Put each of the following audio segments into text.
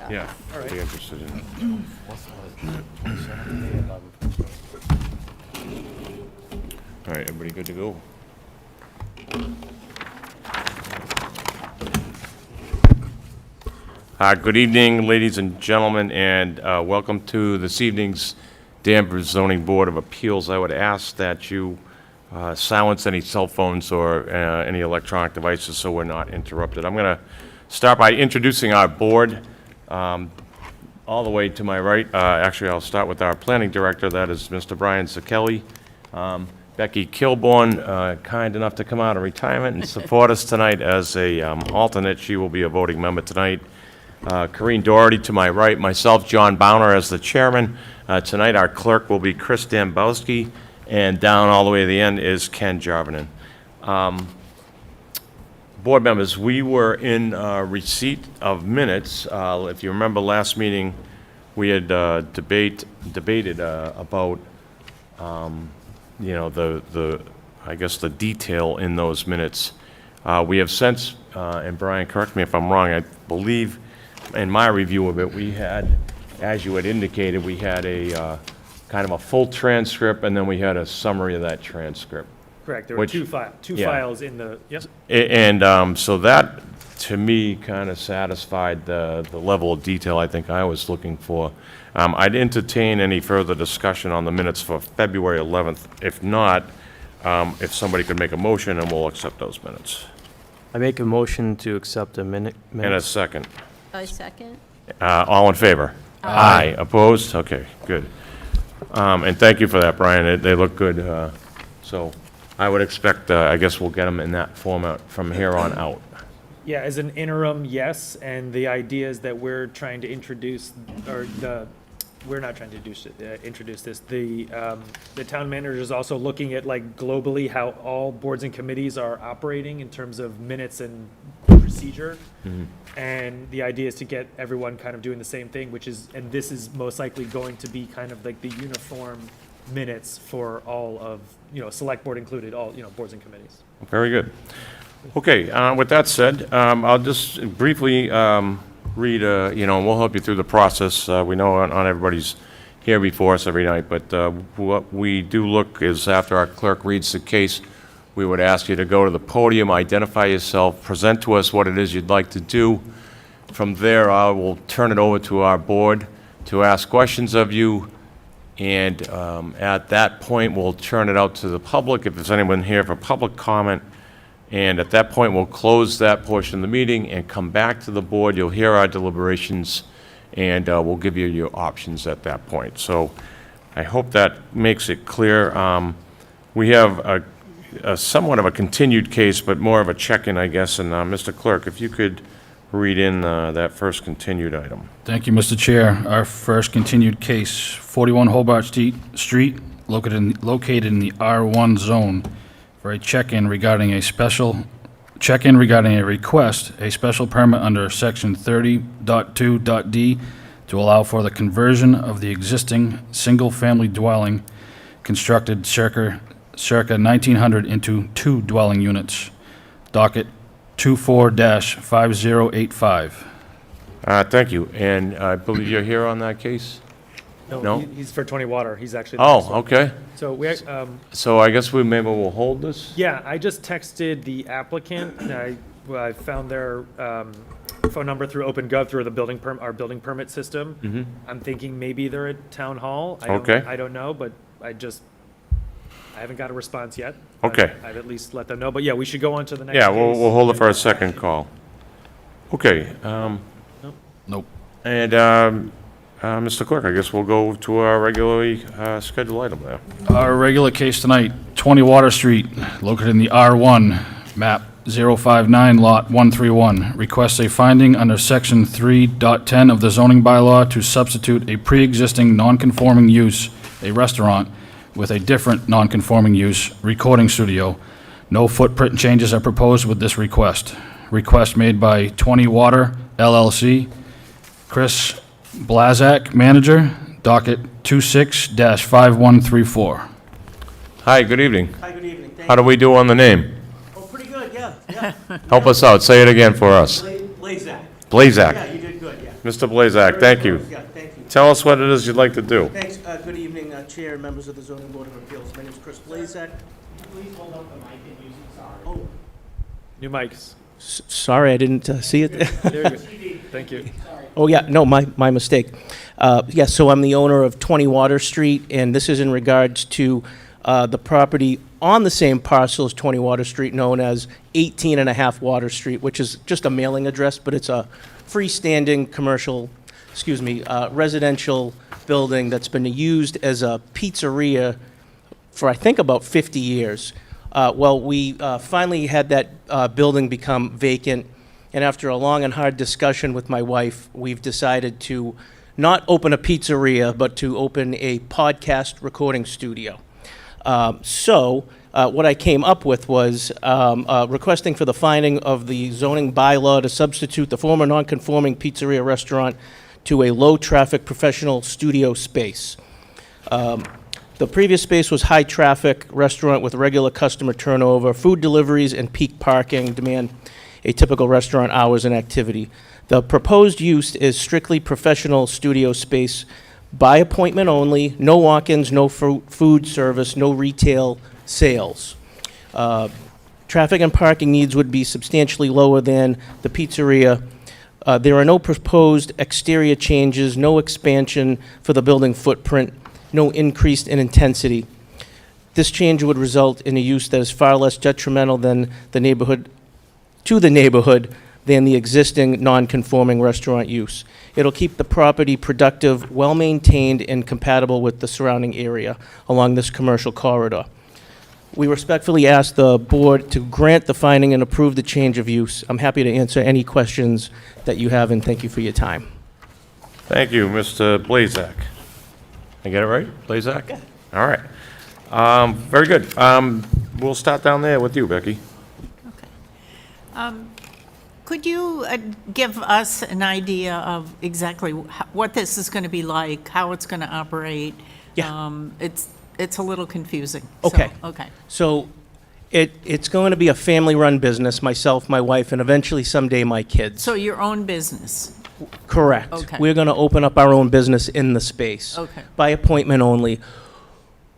Yeah, All right. be interested in it. All right, everybody good to go? Good evening, ladies and gentlemen, and welcome to this evening's Danvers Zoning Board of Appeals. I would ask that you silence any cell phones or any electronic devices so we're not interrupted. I'm going to start by introducing our board. All the way to my right, actually, I'll start with our planning director, that is Mr. Brian Zakelli. Becky Kilborn, kind enough to come out of retirement and support us tonight as a alternate. She will be a voting member tonight. Corrine Doherty to my right, myself, John Bowner, as the chairman. Tonight, our clerk will be Chris Dambowski, and down all the way to the end is Ken Jarvinen. Board members, we were in receipt of minutes. If you remember last meeting, we had debated about, I guess the detail in those minutes. We have since, and Brian, correct me if I'm wrong, I believe in my review of it, we had, as you had indicated, we had a kind of a full transcript, and then we had a summary of that transcript. Correct, there were Which- two yeah. files in the, yep. And so that, to me, kind of satisfied the level of detail I think I was looking for. I'd entertain any further discussion on the minutes for February 11th. If not, if somebody could make a motion, and we'll accept those minutes. I make a motion to accept a minute. And a second. I second. All in favor? Aye. Opposed? Okay, good. And thank you for that, Brian. They look good. So I would expect, I guess we'll get them in that format from here on out. Yeah, as an interim, yes, and the idea is that we're trying to introduce, we're not trying to introduce this. The town manager is also looking at, like, globally how all boards and committees are operating in terms of minutes and procedure. And the idea is to get everyone kind of doing the same thing, which is, and this is most likely going to be kind of like the uniform minutes for all of, select board included, all, boards and committees. Very good. Okay, with that said, I'll just briefly read, and we'll help you through the process. We know not everybody's here before us every night, but what we do look is after our clerk reads the case, we would ask you to go to the podium, identify yourself, present to us what it is you'd like to do. From there, I will turn it over to our board to ask questions of you. And at that point, we'll turn it out to the public, if there's anyone here for public comment. And at that point, we'll close that portion of the meeting and come back to the board. You'll hear our deliberations, and we'll give you your options at that point. So I hope that makes it clear. We have a somewhat of a continued case, but more of a check-in, I guess. And Mr. Clerk, if you could read in that first continued item. Thank you, Mr. Chair. Our first continued case, 41 Hobart Street, located in the R1 zone, for a check-in regarding a request, a special permit under Section 30.2.d to allow for the conversion of the existing single-family dwelling constructed circa 1900 into 2 dwelling units. Docket 24-5085. Thank you. And I believe you're here on that case? No? He's for 20 Water, he's actually. the Oh, next one. okay. So we, So I guess maybe we'll hold this? yeah, I just texted the applicant, and I found their phone number through OpenGov, through the our building permit system. I'm thinking maybe they're at Town Hall. Okay. I don't know, but I haven't got a response yet. Okay. I've at least let them know, but yeah, we should go on to the next Yeah, case. we'll hold it for a second call. Okay. Nope. And Mr. Clerk, I guess we'll go to our regularly scheduled item there. Our regular case tonight, 20 Water Street, located in the R1, map 059, lot 131. Requests a finding under section 3.10 of the zoning bylaw to substitute a pre-existing non-conforming use, a restaurant, with a different non-conforming use, recording studio. No footprint changes are proposed with this request. Request made by 20 Water LLC. Chris Blazak, manager, docket 26-5134. Hi, good evening. Hi, good evening. Thank How do we do on the name? Oh, pretty good, yeah, yeah. Help us out. Say it again for us. Blazak. Blazak. Yeah, you did good, yeah. Mr. Blazak, thank you. Yeah, thank you. Tell us what it is you'd like to do. Thanks. Good evening, Chair and members of the Zoning Board of Appeals. My name is Chris Blazak. Please hold up the mic and use it, sorry. New mics. Sorry, I didn't see it. There you go. Thank you. Oh, yeah, no, my mistake. Yes, so I'm the owner of 20 Water Street, and this is in regards to the property on the same parcel as 20 Water Street, known as 18.5 Water Street, which is just a mailing address, but it's a freestanding commercial, residential building that's been used as a pizzeria for, I think, about 50 years. Well, we finally had that building become vacant, and after a long and hard discussion with my wife, we've decided to not open a pizzeria, but to open a podcast recording studio. So what I came up with was requesting for the finding of the zoning bylaw to substitute the former non-conforming pizzeria restaurant to a low-traffic professional studio space. The previous space was high-traffic restaurant with regular customer turnover, food deliveries, and peak parking demand a typical restaurant hours and activity. The proposed use is strictly professional studio space by appointment only, no walk-ins, no food service, no retail sales. Traffic and parking needs would be substantially lower than the pizzeria. There are no proposed exterior changes, no expansion for the building footprint, no increase in intensity. This change would result in a use that is far less detrimental than to the neighborhood than the existing non-conforming restaurant use. It'll keep the property productive, well-maintained, and compatible with the surrounding area along this commercial corridor. We respectfully ask the board to grant the finding and approve the change of use. I'm happy to answer any questions that you have, and thank you for your time. Thank you, Mr. Blazak. I get it right? Blazak? Yeah. All right. Very good. We'll start down there with you, Becky. Could you give us an idea of exactly what this is going to be like, how it's going to operate? Yeah. It's a little confusing. Okay. So, okay. So it's going to be a family-run business, myself, my wife, and eventually someday my kids. So your own business? Correct. Okay. We're going to open up our own business in the space. Okay. By appointment only.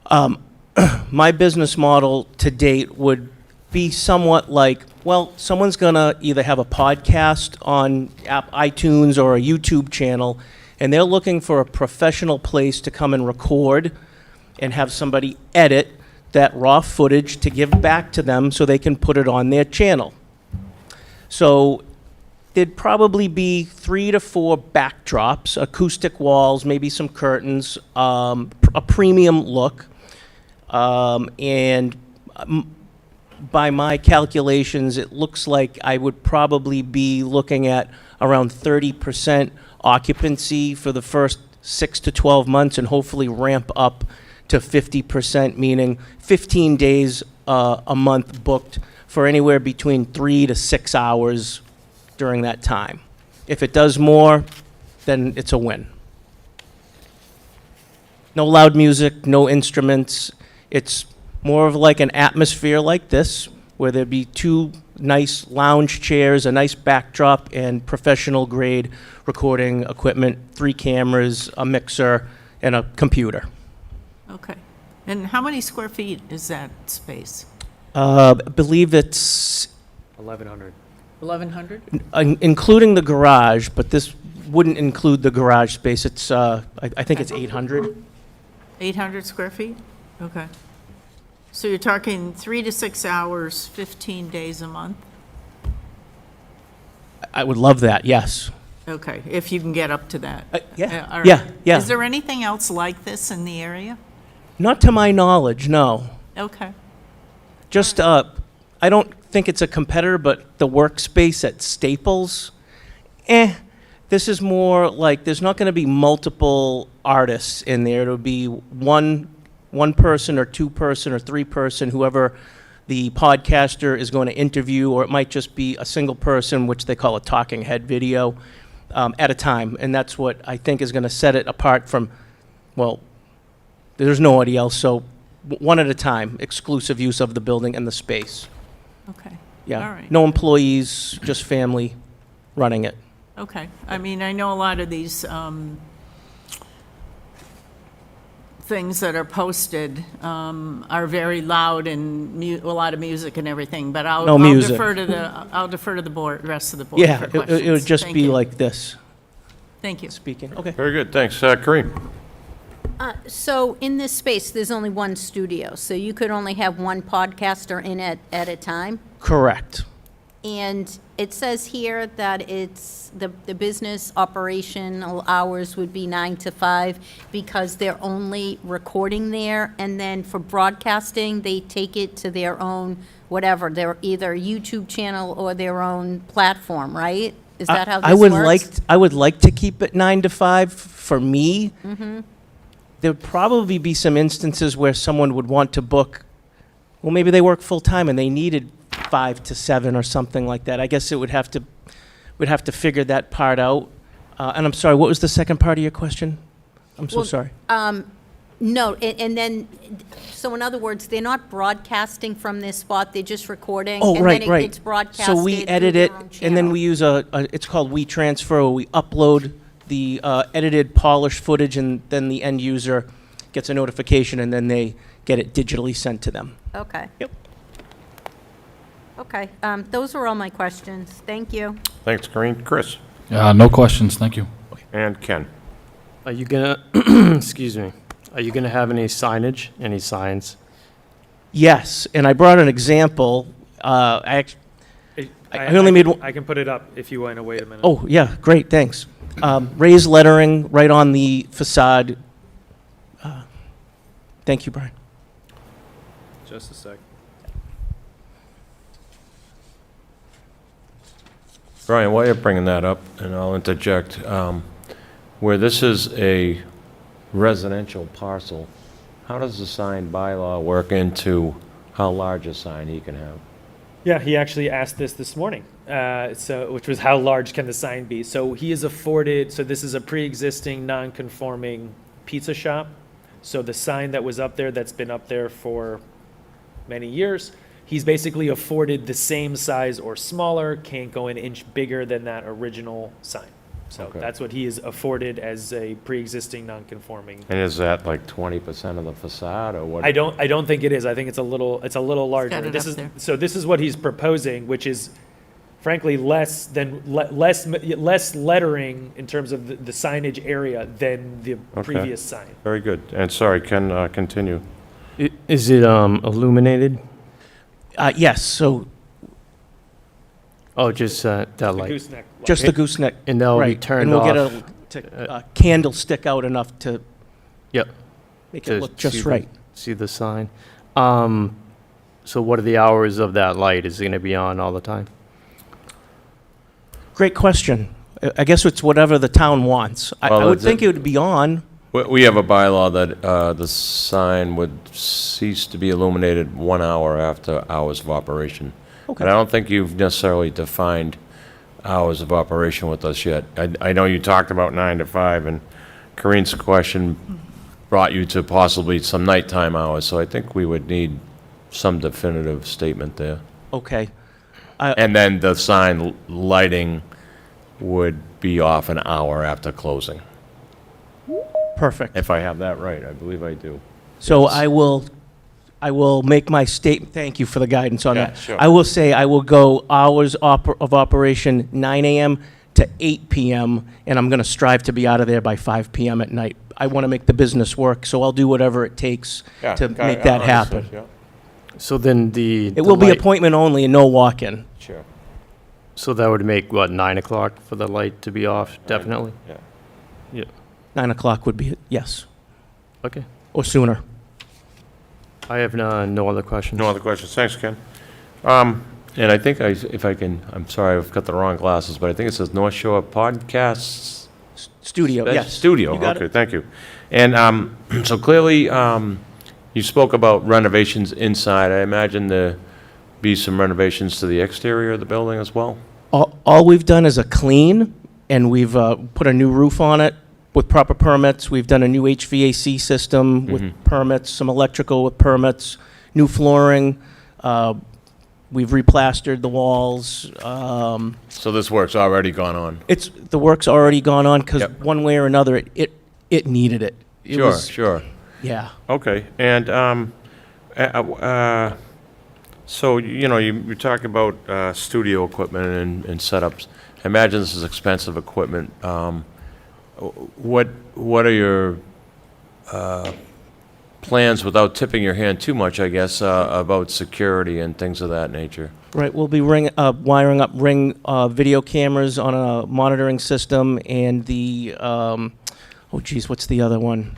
My business model to date would be somewhat like, well, someone's going to either have a podcast on iTunes or a YouTube channel, and they're looking for a professional place to come and record and have somebody edit that raw footage to give back to them so they can put it on their channel. So there'd probably be 3 to 4 backdrops, acoustic walls, maybe some curtains, a premium look, and by my calculations, it looks like I would probably be looking at around 30% occupancy for the first 6 to 12 months and hopefully ramp up to 50%, meaning 15 days a month booked for anywhere between 3 to 6 hours during that time. If it does more, then it's a win. No loud music, no instruments. It's more of like an atmosphere like this, where there'd be 2 nice lounge chairs, a nice backdrop, and professional-grade recording equipment, 3 cameras, a mixer, and a computer. Okay. And how many square feet is that space? I believe it's 1,100. 1,100? including the garage, but this wouldn't include the garage space. It's, I think it's 800. 800 square feet? Okay. So you're talking 3 to 6 hours, 15 days a month? I would love that, yes. Okay, if you can get up to that. Yeah, All right. yeah, yeah. Is there anything else like this in the area? Not to my knowledge, no. Okay. Just, I don't think it's a competitor, but the workspace at Staples, this is more like, there's not going to be multiple artists in there. It'll be one person or 2-person or 3-person, whoever the podcaster is going to interview, or it might just be a single person, which they call a talking head video, at a time. And that's what I think is going to set it apart from, well, there's nobody else, so one at a time, exclusive use of the building and the space. Okay. Yeah. All right. No employees, just family running it. Okay. I mean, I know a lot of these things that are posted are very loud and a lot of music and everything, but No I'll music. I'll defer to the board, rest of the board Yeah, for it questions. would just Thank be you. like this, Thank you. speaking. Okay. Very good, thanks. Kareem? So in this space, there's only one studio, so you could only have one podcaster in it at a time? Correct. And it says here that it's, the business operational hours would be 9 to 5 because they're only recording there, and then for broadcasting, they take it to their own, whatever, their either YouTube channel or their own platform, right? Is that how this works? I would like to keep it 9 to 5 for me. There'd probably be some instances where someone would want to book, well, maybe they work full-time and they needed 5 to 7 or something like that. I guess we'd have to figure that part out. And I'm sorry, what was the second part of your question? I'm so Well, sorry. No, and then, so in other words, they're not broadcasting from this spot, they're just recording? Oh, right, And then right. it's broadcasted So we through edit it, their own and then we use it's called WeTransfer, where we upload the edited, polished footage, and then the end user gets a notification, and then they get it digitally sent to them. Okay. Yep. Okay, those were all my questions. Thank you. Thanks, Kareem. Chris? No questions, thank you. And Ken? Are you gonna, excuse me, are you gonna have any signage, any signs? Yes, and I brought an example. I only made one. I can put it up if you want to wait a minute. Oh, yeah, great, thanks. Raised lettering right on the facade. Thank you, Brian. Just a sec. Brian, while you're bringing that up, and I'll interject, where this is a residential parcel, how does the sign bylaw work into how large a sign he can have? Yeah, he actually asked this morning. Which was how large can the sign be? So he is afforded. So this is a pre-existing, non-conforming pizza shop. So the sign that was up there, that's been up there for many years, he's basically afforded the same size or smaller. Can't go an inch bigger than that original sign. So Okay. that's what he is afforded as a pre-existing, non-conforming. And is that like 20% of the facade, or what? I don't think it is. I think it's a little larger. got it This up is there. so this is what he's proposing, which is frankly less lettering in terms of the signage area than the Okay. previous sign. Very good. And sorry, Ken, continue. Is it illuminated? Yes, so Oh, just that The light? gooseneck. light. just the gooseneck. And they'll be Right, turned and we'll get off? a candle stick out enough to Yep. make to it look see just the- right. See the sign. So what are the hours of that light? Is it gonna be on all the time? Great question. I guess it's whatever the town wants. Well, I would that's think it. it would be on. We have a bylaw that the sign would cease to be illuminated 1 hour after hours of operation. Okay. And I don't think you've necessarily defined hours of operation with us yet. I know you talked about 9 to 5, and Corinne's question brought you to possibly some nighttime hours, so I think we would need some definitive statement there. Okay. And then the sign lighting would be off an hour after closing, Perfect. if I have that right. I believe I do. So Yes. I will make my statement. Thank you for the guidance on Yeah, that. sure. I will say I will go hours of operation 9 a.m. to 8 p.m. and I'm going to strive to be out of there by 5 p.m. at night. I want to make the business work, so I'll do whatever it takes to make that happen. So then the. It the will be light- appointment only and no walk-in. Sure. So that would make, what, 9 o'clock for the light to be off, definitely? Yeah. 9 o'clock would be it, yes, Okay. or sooner. I have no other questions. No other questions. Thanks, Ken. And I think if I can, I'm sorry, I've got the wrong glasses, but I think it says North Shore Podcasts. Studio, yes. Studio, You got okay, it. thank you. And so clearly, you spoke about renovations inside. I imagine there be some renovations to the exterior of the building as well? All we've done is a clean, and we've put a new roof on it with proper permits. We've done a new HVAC system with permits, some electrical with permits, new flooring. We've replastered the walls. So this work's already gone on? The work's already gone on because Yep. one way or another, it needed it. It Sure, was- sure. Yeah. Okay, and, so, you know, you talk about studio equipment and setups. I imagine this is expensive equipment. What are your plans, without tipping your hand too much, I guess, about security and things of that nature? Right, we'll be wiring up Ring video cameras on a monitoring system and the, what's the other one?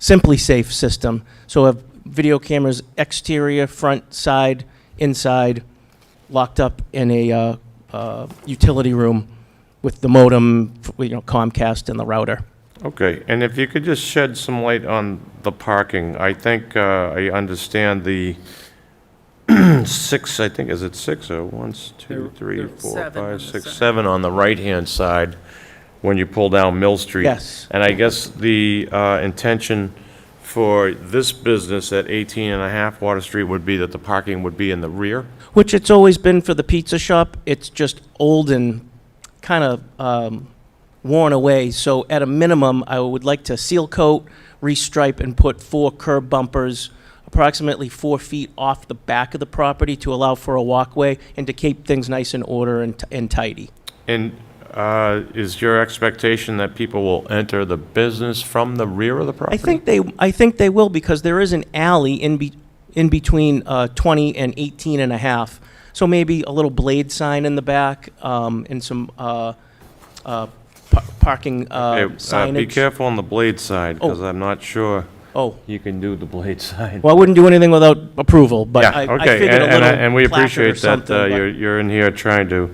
Simply Safe system. So we have video cameras exterior, front, side, inside, locked up in a utility room with the modem, Comcast and the router. Okay, and if you could just shed some light on the parking. I think I understand the six, I think, is it six or one, two, three, four, seven on five, the six, side. seven on the right-hand side when you pull down Mill Street? Yes. And I guess the intention for this business at 18 and a half Water Street would be that the parking would be in the rear? Which it's always been for the pizza shop. It's just old and kind of worn away. So at a minimum, I would like to seal coat, restripe, and put 4 curb bumpers approximately 4 feet off the back of the property to allow for a walkway and to keep things nice in order and tidy. And is your expectation that people will enter the business from the rear of the property? I think they will because there is an alley in between 20 and 18 and a half. So maybe a little blade sign in the back and some parking Okay, Be signage. careful on the blade side, because Oh. I'm not sure Oh, you can do the blade side. well, I wouldn't do anything without approval, but Yeah, I okay, figured a and little and we placard or appreciate that something, but- you're in here trying to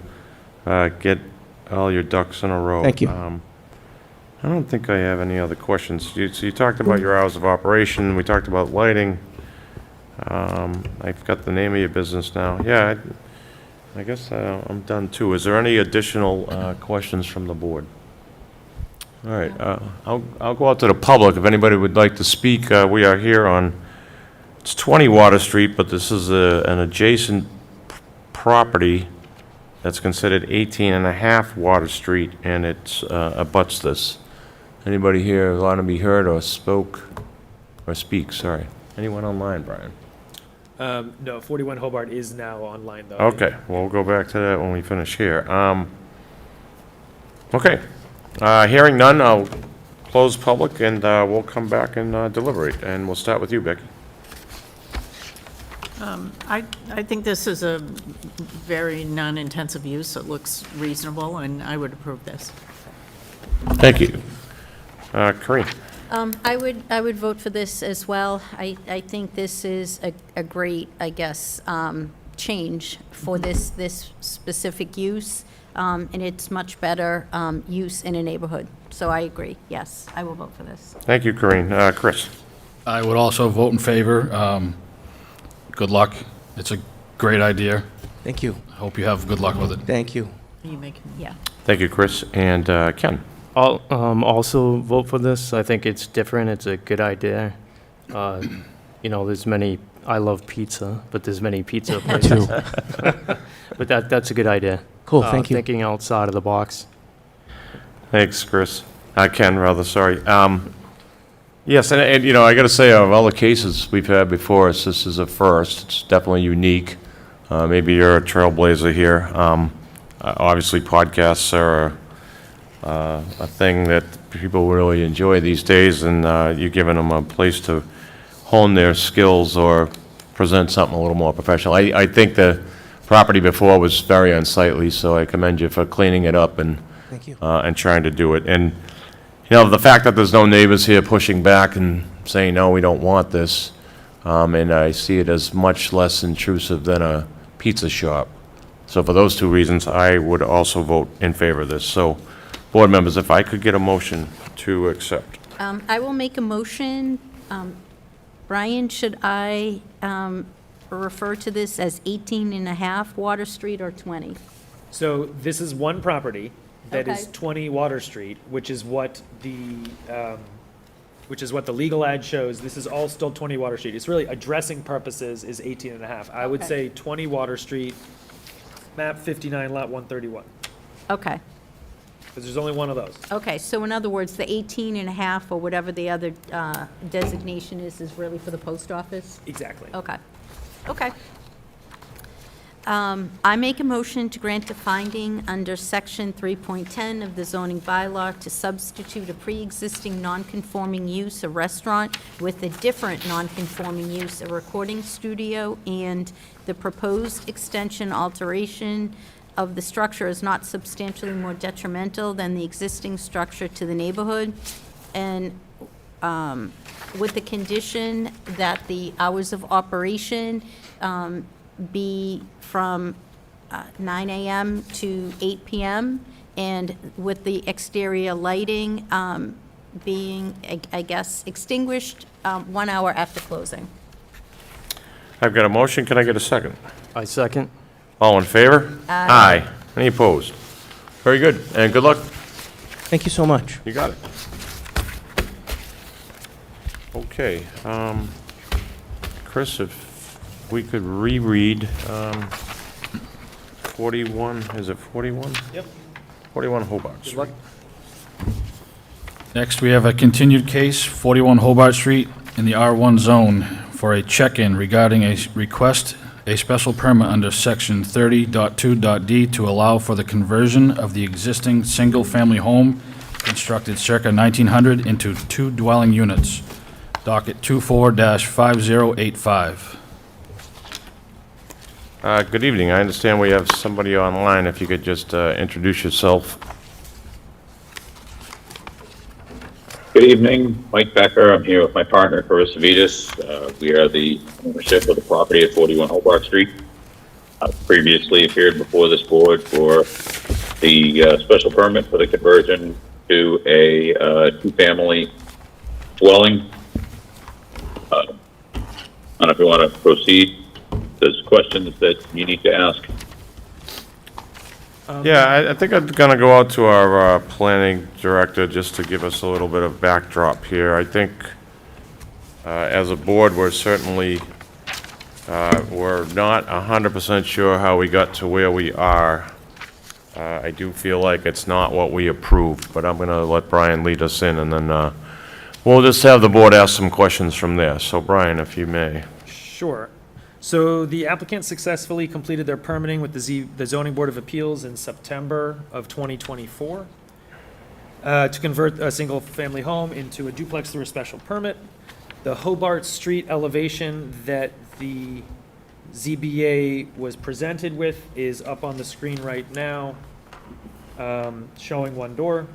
get all your ducks in a row. Thank you. I don't think I have any other questions. So you talked about your hours of operation, we talked about lighting. I've got the name of your business now. Yeah, I guess I'm done too. Is there any additional questions from the board? All right, I'll go out to the public. If anybody would like to speak, we are here on, it's 20 Water Street, but this is an adjacent property that's considered 18 and a half Water Street, and it abuts this. Anybody here want to be heard or speak, sorry? Anyone online, Brian? No, 41 Hobart is now online, though. Okay, we'll go back to that when we finish here. Okay, hearing none, I'll close public, and we'll come back and deliberate, and we'll start with you, Becky. I think this is a very non-intensive use. It looks reasonable, and I would approve this. Thank you. Corinne? I would vote for this as well. I think this is a great, I guess, change for this specific use, and it's much better use in a neighborhood. So I agree, yes, I will vote for this. Thank you, Corinne. Chris? I would also vote in favor. Good luck. It's a great idea. Thank you, I hope you have good luck with it. thank you. Are you making, yeah. Thank you, Chris. And Ken? I'll also vote for this. I think it's different. It's a good idea. There's many, I love pizza, but there's many pizza places. But that's a good idea. Cool, thank you. Thinking outside of the box. Thanks, Chris. Ken, rather, sorry. Yes, and I got to say, of all the cases we've had before us, this is a first. It's definitely unique. Maybe you're a trailblazer here. Obviously, podcasts are a thing that people really enjoy these days, and you're giving them a place to hone their skills or present something a little more professional. I think the property before was very unsightly, so I commend you for cleaning it up and Thank you. and trying to do it. And, the fact that there's no neighbors here pushing back and saying, no, we don't want this, and I see it as much less intrusive than a pizza shop. So for those two reasons, I would also vote in favor of this. So, board members, if I could get a motion to accept. I will make a motion. Brian, should I refer to this as 18 and a half Water Street or 20? So this is one property that is Okay. 20 Water Street, which is what the which is what the legal ad shows, this is all still 20 Water Street. It's really addressing purposes is 18 and a half. I would Okay. say 20 Water Street, map 59, lot 131, Okay, because there's only one of those. okay, so in other words, the 18 and a half, or whatever the other designation is really for the post office? Exactly. Okay, okay. I make a motion to grant a finding under Section 3.10 of the zoning bylaw to substitute a pre-existing non-conforming use, a restaurant, with a different non-conforming use, a recording studio, and the proposed extension alteration of the structure is not substantially more detrimental than the existing structure to the neighborhood, and with the condition that the hours of operation be from 9 a.m. to 8 p.m., and with the exterior lighting being, I guess, extinguished 1 hour after closing. I've got a motion, can I get a second? I second. All in favor? Aye. Any opposed? Very good, and good luck. Thank you so much. You got it. Okay, Chris, if we could reread 41, is it 41? Yep. 41 Hobart Street. Next, we have a continued case, 41 Hobart Street, in the R1 zone for a check-in regarding a request, a special permit under Section 30.2.d to allow for the conversion of the existing single-family home constructed circa 1900 into 2 dwelling units. Docket 24-5085. Good evening, I understand we have somebody online, if you could just introduce yourself. Good evening, Mike Becker. I'm here with my partner, Carissa Vitas. We are the ownership of the property at 41 Hobart Street. I've previously appeared before this board for the special permit for the conversion to a two-family dwelling. I don't know if you want to proceed. There's questions that you need to ask. Yeah, I think I'm gonna go out to our planning director just to give us a little bit of backdrop here. I think, as a board, we're certainly, we're not 100% sure how we got to where we are. I do feel like it's not what we approved, but I'm gonna let Brian lead us in, and then, we'll just have the board ask some questions from there. So Brian, if you may. Sure. So the applicant successfully completed their permitting with the Zoning Board of Appeals in September of 2024 to convert a single-family home into a duplex through a special permit. The Hobart Street elevation that the ZBA was presented with is up on the screen right now, showing one door.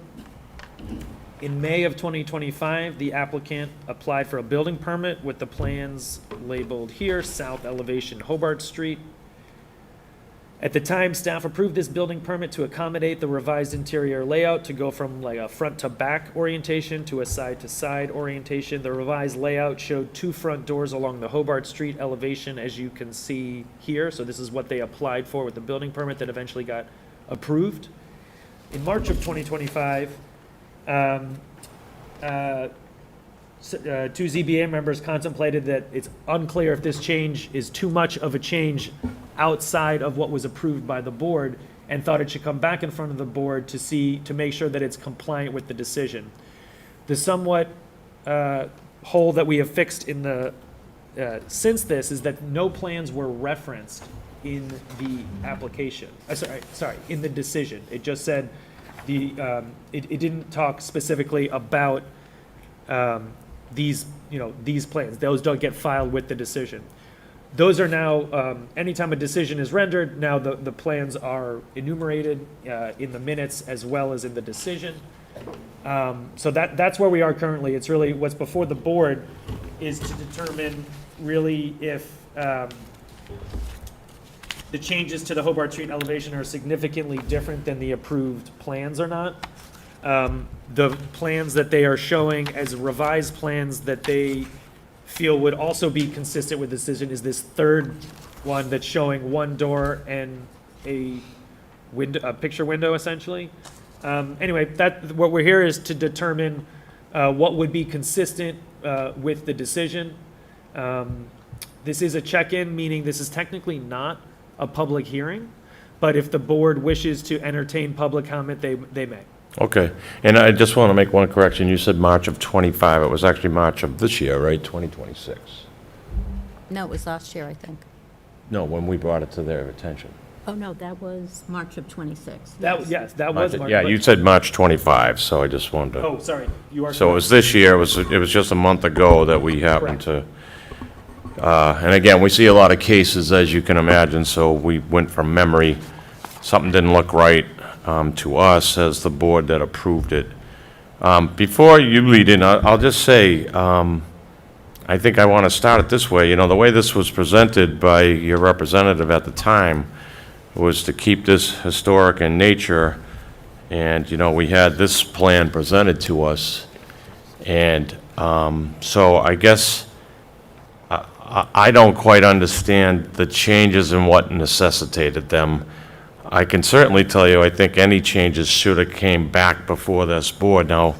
In May of 2025, the applicant applied for a building permit with the plans labeled here, South Elevation Hobart Street. At the time, staff approved this building permit to accommodate the revised interior layout to go from like a front to back orientation to a side to side orientation. The revised layout showed 2 front doors along the Hobart Street elevation, as you can see here. So this is what they applied for with the building permit that eventually got approved. In March of 2025, two ZBA members contemplated that it's unclear if this change is too much of a change outside of what was approved by the board, and thought it should come back in front of the board to make sure that it's compliant with the decision. The somewhat hole that we have fixed in the since this is that no plans were referenced in the application. In the decision. It just said it didn't talk specifically about these plans. Those don't get filed with the decision. Those are now, anytime a decision is rendered, now the plans are enumerated in the minutes as well as in the decision. So that's where we are currently. It's really what's before the board is to determine really if the changes to the Hobart Street elevation are significantly different than the approved plans or not. The plans that they are showing as revised plans that they feel would also be consistent with the decision is this third one that's showing one door and a window, a picture window essentially. Anyway, what we're here is to determine what would be consistent with the decision. This is a check-in, meaning this is technically not a public hearing, but if the board wishes to entertain public comment, they may. Okay, and I just want to make one correction. You said March of '25. It was actually March of this year, right? 2026. No, it was last year, I think. No, when we brought it to their attention. Oh, no, that was March of '26. Yes, that was March. Yeah, you said March 25, so I just wanted to. Oh, sorry, you are. So it was this year, it was just a month ago that we happened to, and again, we see a lot of cases, as you can imagine, so we went from memory. Something didn't look right to us as the board that approved it. Before you lead in, I'll just say, I think I want to start it this way. You know, the way this was presented by your representative at the time was to keep this historic in nature, and, you know, we had this plan presented to us. And so I guess I don't quite understand the changes and what necessitated them. I can certainly tell you, I think any changes should have came back before this board. Now,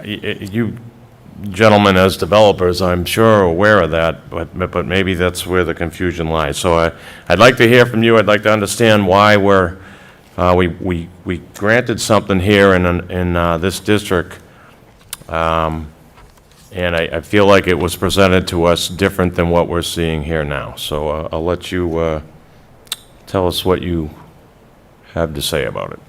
you gentlemen as developers, I'm sure are aware of that, but maybe that's where the confusion lies. So I'd like to hear from you. I'd like to understand why we granted something here in this district, and I feel like it was presented to us different than what we're seeing here now. So I'll let you tell us what you have to say about it.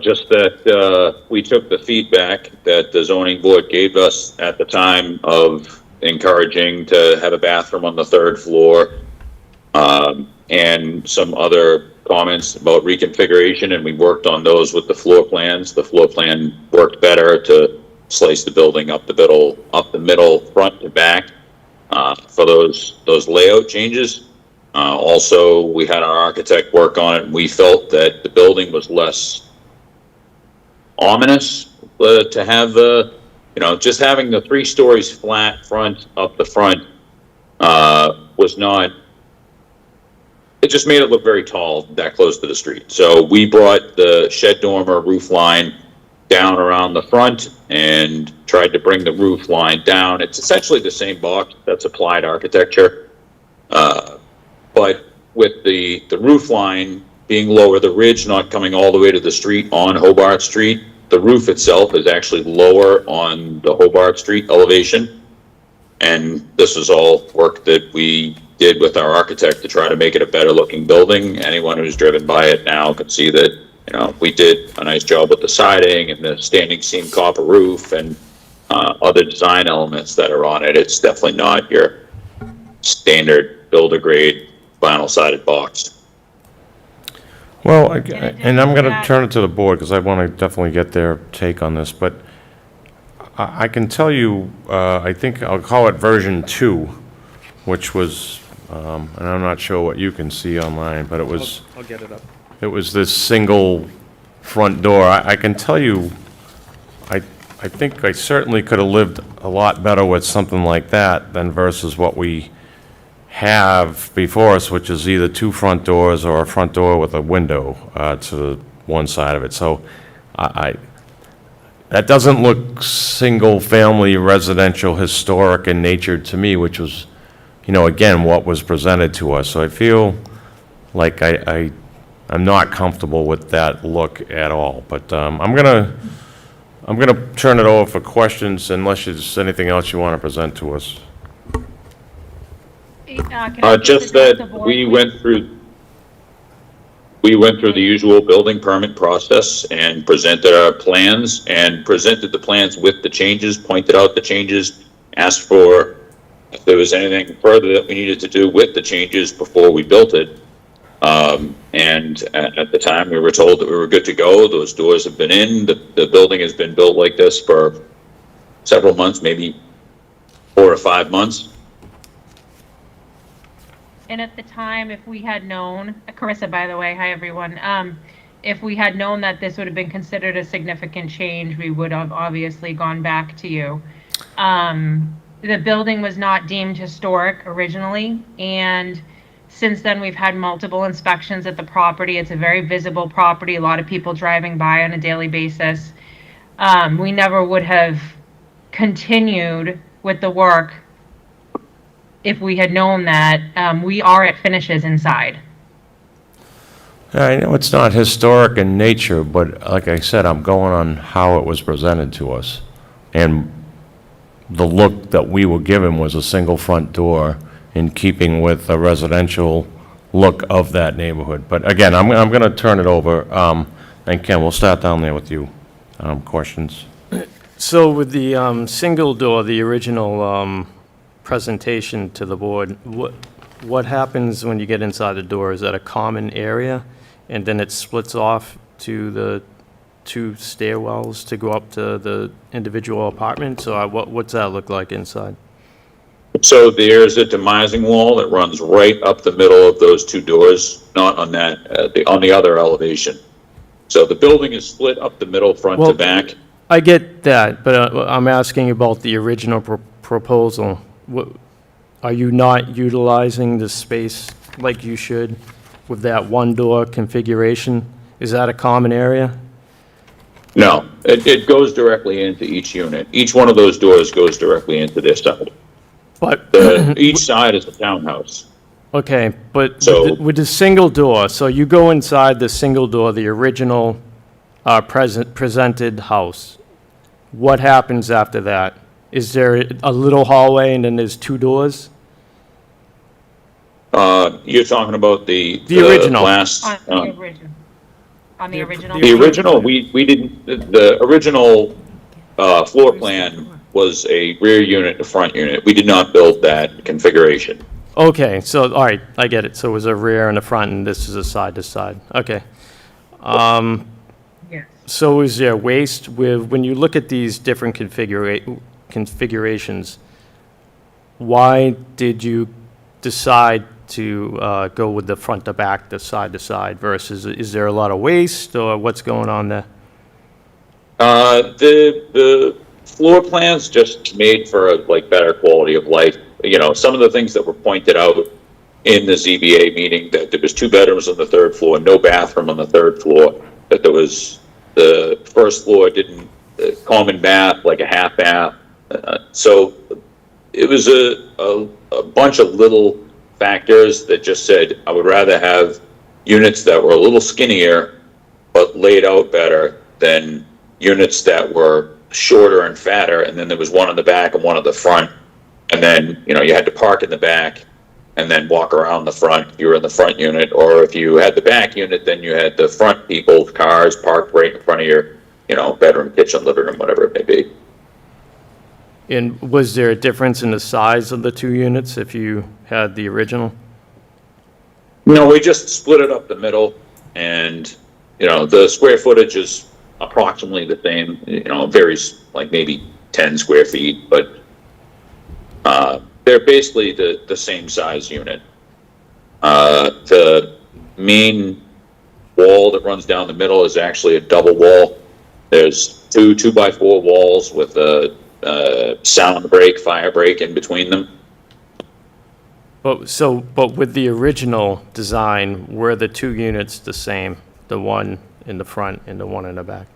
Just that we took the feedback that the zoning board gave us at the time of encouraging to have a bathroom on the 3rd floor, and some other comments about reconfiguration, and we worked on those with the floor plans. The floor plan worked better to slice the building up the middle, front to back, for those layout changes. Also, we had our architect work on it, and we felt that the building was less ominous to have just having the 3 stories flat up the front was not. It just made it look very tall that close to the street. So we brought the shed dormer roof line down around the front and tried to bring the roof line down. It's essentially the same box. That's applied architecture. But with the roof line being lower, the ridge not coming all the way to the street on Hobart Street, the roof itself is actually lower on the Hobart Street elevation. And this is all work that we did with our architect to try to make it a better looking building. Anyone who's driven by it now can see that, we did a nice job with the siding and the standing seam copper roof and other design elements that are on it. It's definitely not your standard builder grade vinyl sided box. Well, and I'm going to turn it to the board because I want to definitely get their take on this, but I can tell you, I think I'll call it version 2, which was, and I'm not sure what you can see online, but it was. I'll get it up. It was this single front door. I can tell you, I think I certainly could have lived a lot better with something like that than versus what we have before us, which is either 2 front doors or a front door with a window to one side of it. So that doesn't look single-family residential historic in nature to me, which was, again, what was presented to us. So I feel like I'm not comfortable with that look at all. But I'm gonna turn it over for questions unless there's anything else you want to present to us. Just that we went through the usual building permit process and presented our plans and presented the plans with the changes, pointed out the changes, asked for if there was anything further that we needed to do with the changes before we built it. And at the time we were told that we were good to go. Those doors have been in. The building has been built like this for several months, maybe 4 or 5 months. And at the time, if we had known, Carissa, by the way, hi everyone. If we had known that this would have been considered a significant change, we would have obviously gone back to you. The building was not deemed historic originally, and Since then, we've had multiple inspections at the property. It's a very visible property, a lot of people driving by on a daily basis. We never would have continued with the work if we had known that. We are at finishes inside. I know it's not historic in nature, but like I said, I'm going on how it was presented to us. And the look that we were given was a single front door in keeping with the residential look of that neighborhood. But again, I'm going to turn it over. And Ken, we'll start down there with you. Questions? So with the single door, the original presentation to the board, what happens when you get inside the door? Is that a common area? And then it splits off to the two stairwells to go up to the individual apartments? Or what's that look like inside? So there's a demising wall that runs right up the middle of those two doors, not on that, on the other elevation. So the building is split up the middle, front to back. I get that, but I'm asking about the original proposal. Are you not utilizing the space like you should with that one-door configuration? Is that a common area? No, it goes directly into each unit. Each one of those doors goes directly into this side. But Each side is a townhouse. okay, but So- with the single door, so you go inside the single door, the original presented house. What happens after that? Is there a little hallway and then there's two doors? You're talking about the original. last. On the original. On the original. The original, we didn't, the original floor plan was a rear unit, a front unit. We did not build that configuration. Okay, so, all right, I get it. So it was a rear and a front, and this is a side-to-side. Okay. Yes. So is there waste when you look at these different configurations, why did you decide to go with the front to back, the side-to-side versus, is there a lot of waste, or what's going on there? The floor plans just made for a better quality of life. You know, some of the things that were pointed out in the ZBA meeting, that there was 2 bedrooms on the 3rd floor, no bathroom on the 3rd floor, that there was, the first floor didn't, common bath, like a half bath. So it was a bunch of little factors that just said, I would rather have units that were a little skinnier, but laid out better than units that were shorter and fatter, and then there was one in the back and one at the front. And then, you know, you had to park in the back and then walk around the front if you were in the front unit. Or if you had the back unit, then you had the front people's cars parked right in front of your, you know, bedroom, kitchen, living room, whatever it may be. And was there a difference in the size of the two units if you had the original? No, we just split it up the middle, and, you know, the square footage is approximately the same. You know, it varies like maybe 10 square feet, but they're basically the same size unit. The main wall that runs down the middle is actually a double wall. There's two 2x4 walls with a sound break, fire break in between them. But with the original design, were the two units the same? The one in the front and the one in the back?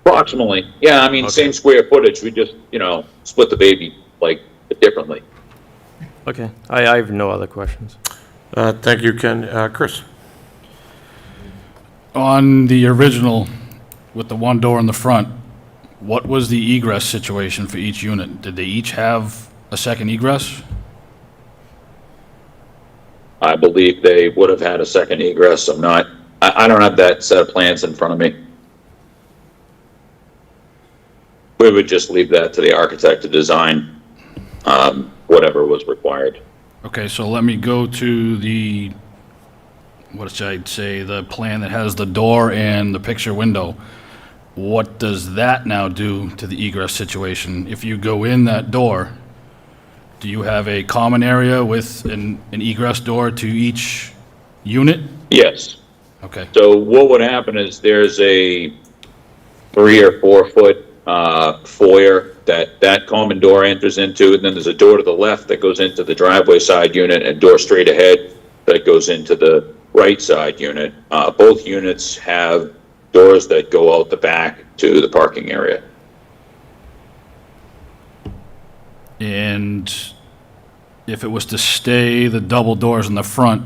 Approximately, yeah. I mean, Okay. same square footage. We just, you know, split the baby like differently. Okay, I have no other questions. Thank you, Ken. Chris? On the original, with the one door in the front, what was the egress situation for each unit? Did they each have a second egress? I believe they would have had a second egress. I don't have that set of plans in front of me. We would just leave that to the architect to design whatever was required. Okay, so let me go to the, what should I say, the plan that has the door and the picture window. What does that now do to the egress situation? If you go in that door, do you have a common area with an egress door to each unit? Yes. Okay, So what would happen is there's a 3 or 4 foot foyer that common door enters into, and then there's a door to the left that goes into the driveway side unit, and door straight ahead that goes into the right side unit. Both units have doors that go out the back to the parking area. And if it was to stay the double doors in the front,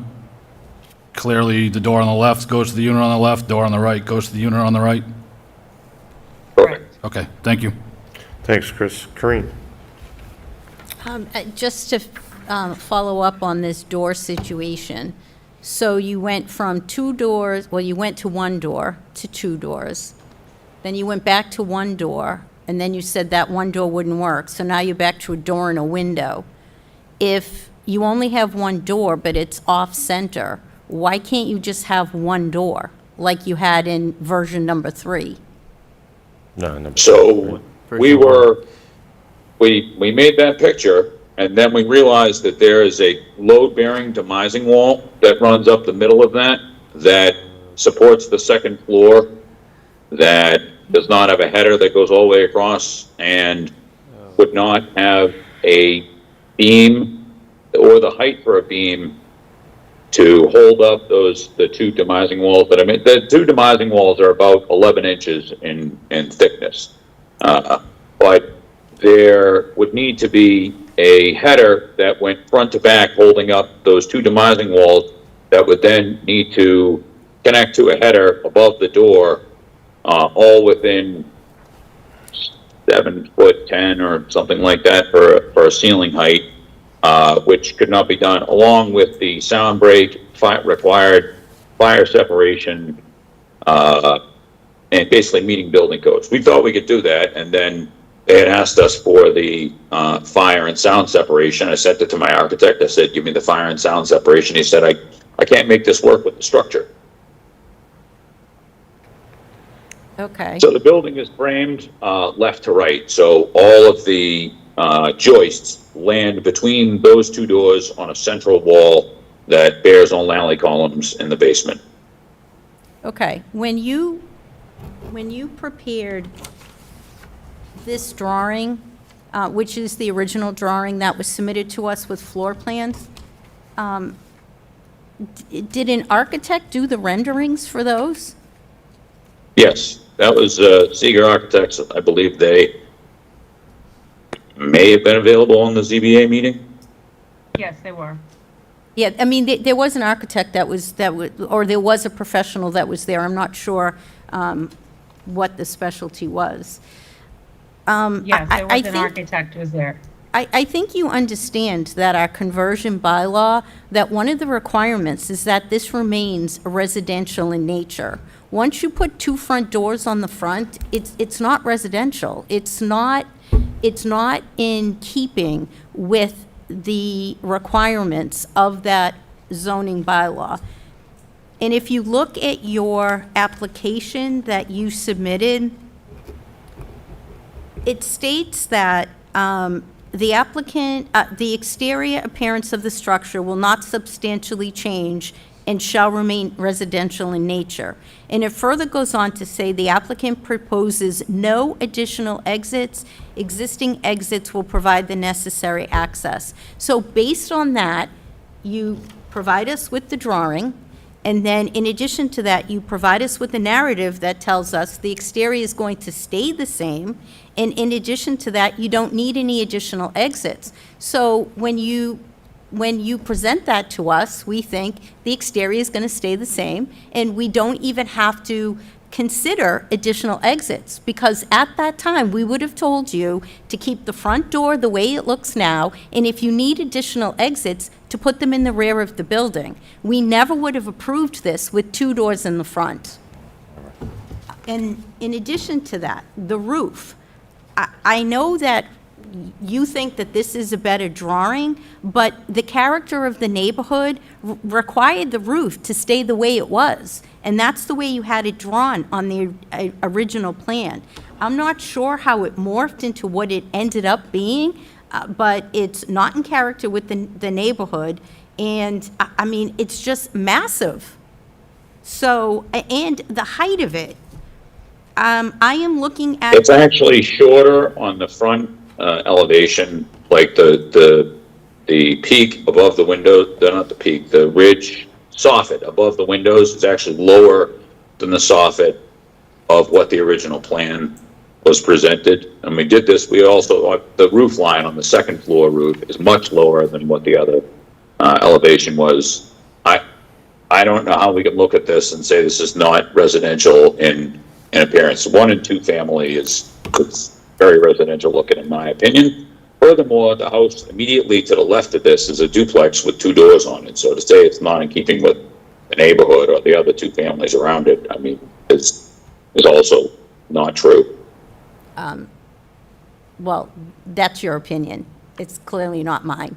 clearly the door on the left goes to the unit on the left, door on the right goes to the unit on the right? Correct. Okay, thank you. Thanks, Chris. Corinne? Just to follow up on this door situation. So you went from 2 doors, well, you went to 1 door to 2 doors. Then you went back to 1 door, and then you said that 1 door wouldn't work. So now you're back to a door and a window. If you only have 1 door, but it's off-center, why can't you just have 1 door, like you had in version number 3? No, number. So we made that picture, and then we realized that there is a load-bearing demising wall that runs up the middle of that supports the second floor, that does not have a header that goes all the way across, and would not have a beam or the height for a beam to hold up the 2 demising walls that I made. The 2 demising walls are about 11 inches in thickness. But there would need to be a header that went front to back holding up those 2 demising walls that would then need to connect to a header above the door, all within 7'10" or something like that for a ceiling height, which could not be done, along with the sound break, required fire separation, and basically meeting building codes. We thought we could do that, and then they had asked us for the fire and sound separation. I sent it to my architect. I said, give me the fire and sound separation. He said, I can't make this work with the structure. Okay. So the building is framed left to right. So all of the joists land between those 2 doors on a central wall that bears on Lally columns in the basement. Okay, when you prepared this drawing, which is the original drawing that was submitted to us with floor plans, did an architect do the renderings for those? Yes, that was Seeger Architects. I believe they may have been available on the ZBA meeting. Yes, they were. Yeah, I mean, there was an architect or there was a professional that was there. I'm not sure what the specialty was. Yes, there I was an think- architect was there. I think you understand that our conversion bylaw, that one of the requirements is that this remains residential in nature. Once you put 2 front doors on the front, it's not residential. It's not in keeping with the requirements of that zoning bylaw. And if you look at your application that you submitted, it states that the applicant, the exterior appearance of the structure will not substantially change and shall remain residential in nature. And it further goes on to say the applicant proposes no additional exits. Existing exits will provide the necessary access. So based on that, you provide us with the drawing, and then in addition to that, you provide us with a narrative that tells us the exterior is going to stay the same, and in addition to that, you don't need any additional exits. So when you present that to us, we think the exterior is going to stay the same, and we don't even have to consider additional exits, because at that time, we would have told you to keep the front door the way it looks now, and if you need additional exits, to put them in the rear of the building. We never would have approved this with 2 doors in the front. And in addition to that, the roof. I know that you think that this is a better drawing, but the character of the neighborhood required the roof to stay the way it was, and that's the way you had it drawn on the original plan. I'm not sure how it morphed into what it ended up being, but it's not in character with the neighborhood, and, I mean, it's just massive. So, and the height of it, I am looking at... It's actually shorter on the front elevation, like the the peak above the window, not the peak, the ridge soffit above the windows is actually lower than the soffit of what the original plan was presented. And we did this, we also, the roof line on the second floor roof is much lower than what the other elevation was. I don't know how we can look at this and say this is not residential in appearance. 1 and 2 family it's very residential looking in my opinion. Furthermore, the house immediately to the left of this is a duplex with 2 doors on it. So to say it's not in keeping with the neighborhood or the other 2 families around it, I mean, is also not true. Well, that's your opinion. It's clearly not mine.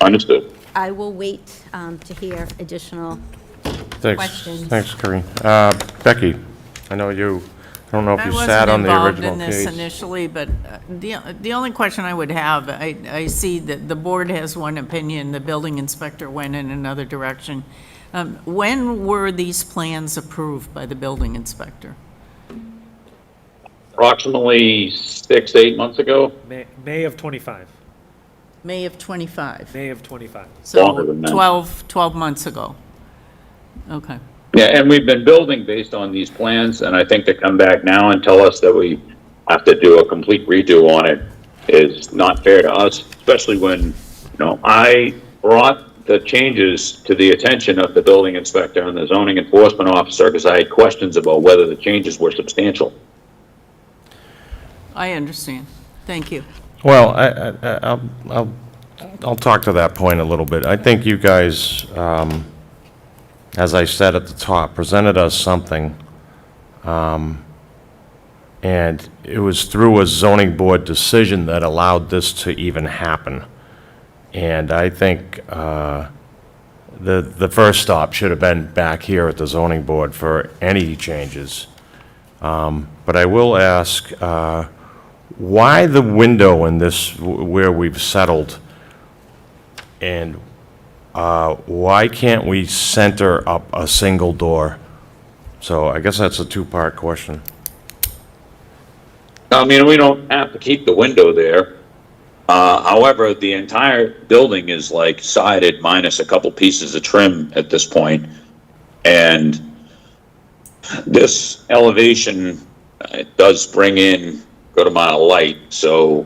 Understood. I will wait to hear additional Thanks. questions. Thanks, Corinne. Becky, I know you, I don't know if I you wasn't sat on the involved original in this case. initially, but the only question I would have, I see that the board has one opinion, the building inspector went in another direction. When were these plans approved by the building inspector? Approximately 6, 8 months ago. May of '25, May of '25, May of '25. Longer so than that. 12 months ago. Okay. Yeah, and we've been building based on these plans, and I think to come back now and tell us that we have to do a complete redo on it is not fair to us, especially when, I brought the changes to the attention of the building inspector and the zoning enforcement officer because I had questions about whether the changes were substantial. I understand. Thank you. Well, I'll talk to that point a little bit. I think you guys, as I said at the top, presented us something, and it was through a zoning board decision that allowed this to even happen. And I think the first stop should have been back here at the zoning board for any changes. But I will ask, why the window in this, where we've settled, and why can't we center up a single door? So I guess that's a 2-part question. I mean, we don't have to keep the window there. However, the entire building is like sided minus a couple pieces of trim at this point. And this elevation, it does bring in a good amount of light. So,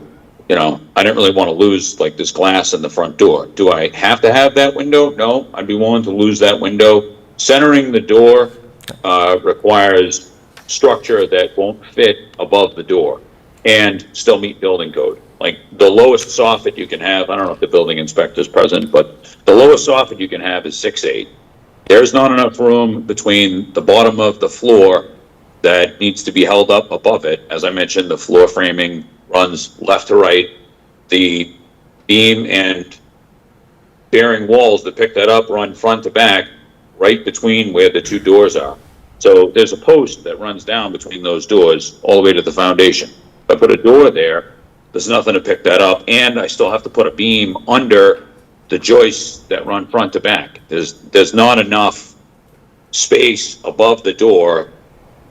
I didn't really want to lose like this glass in the front door. Do I have to have that window? No, I'd be willing to lose that window. Centering the door requires structure that won't fit above the door and still meet building code. Like the lowest soffit you can have, I don't know if the building inspector's present, but the lowest soffit you can have is 6'8". There's not enough room between the bottom of the floor that needs to be held up above it. As I mentioned, the floor framing runs left to right. The beam and bearing walls that pick that up run front to back, right between where the 2 doors are. So there's a post that runs down between those doors all the way to the foundation. If I put a door there, there's nothing to pick that up, and I still have to put a beam under the joists that run front to back. There's not enough space above the door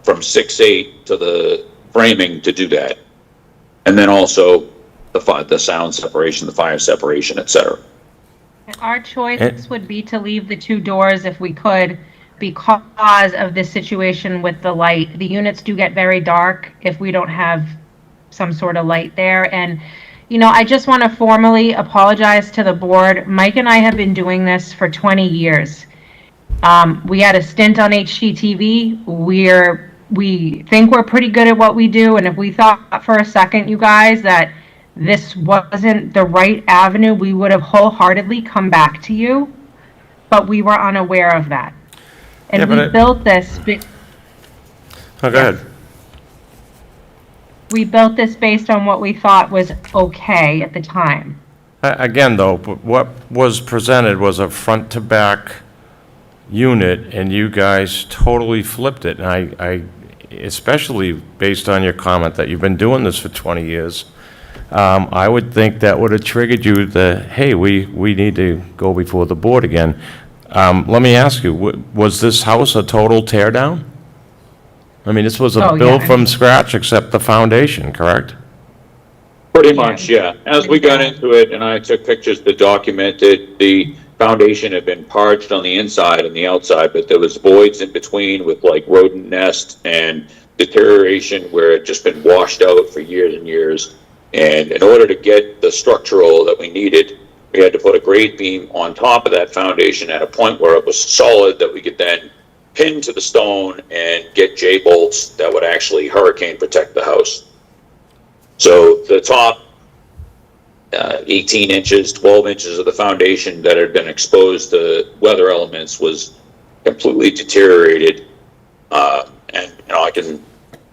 from 6'8" to the framing to do that. And then also the sound separation, the fire separation, et cetera. Our choice would be to leave the 2 doors if we could, because of this situation with the light. The units do get very dark if we don't have some sort of light there. And, I just want to formally apologize to the board. Mike and I have been doing this for 20 years. We had a stint on HGTV. We think we're pretty good at what we do. And if we thought for a second, you guys, that this wasn't the right avenue, we would have wholeheartedly come back to you. But we were unaware of that. And Yeah, we built this. Oh, go ahead. We built this based on what we thought was okay at the time. Again, though, what was presented was a front-to-back unit, and you guys totally flipped it. And I, especially based on your comment that you've been doing this for 20 years, I would think that would have triggered you hey, we need to go before the board again. Let me ask you, was this house a total tear down? I mean, this was Oh, a yeah. build from scratch except the foundation, correct? Pretty much, yeah. As we got into it and I took pictures to document it, the foundation had been parched on the inside and the outside, but there was voids in between with like rodent nests and deterioration where it had just been washed out for years and years. And in order to get the structural that we needed, we had to put a grade beam on top of that foundation at a point where it was solid that we could then pin to the stone and get J-bolts that would actually hurricane protect the house. So the top 18 inches, 12 inches of the foundation that had been exposed to weather elements was completely deteriorated. And you know, I can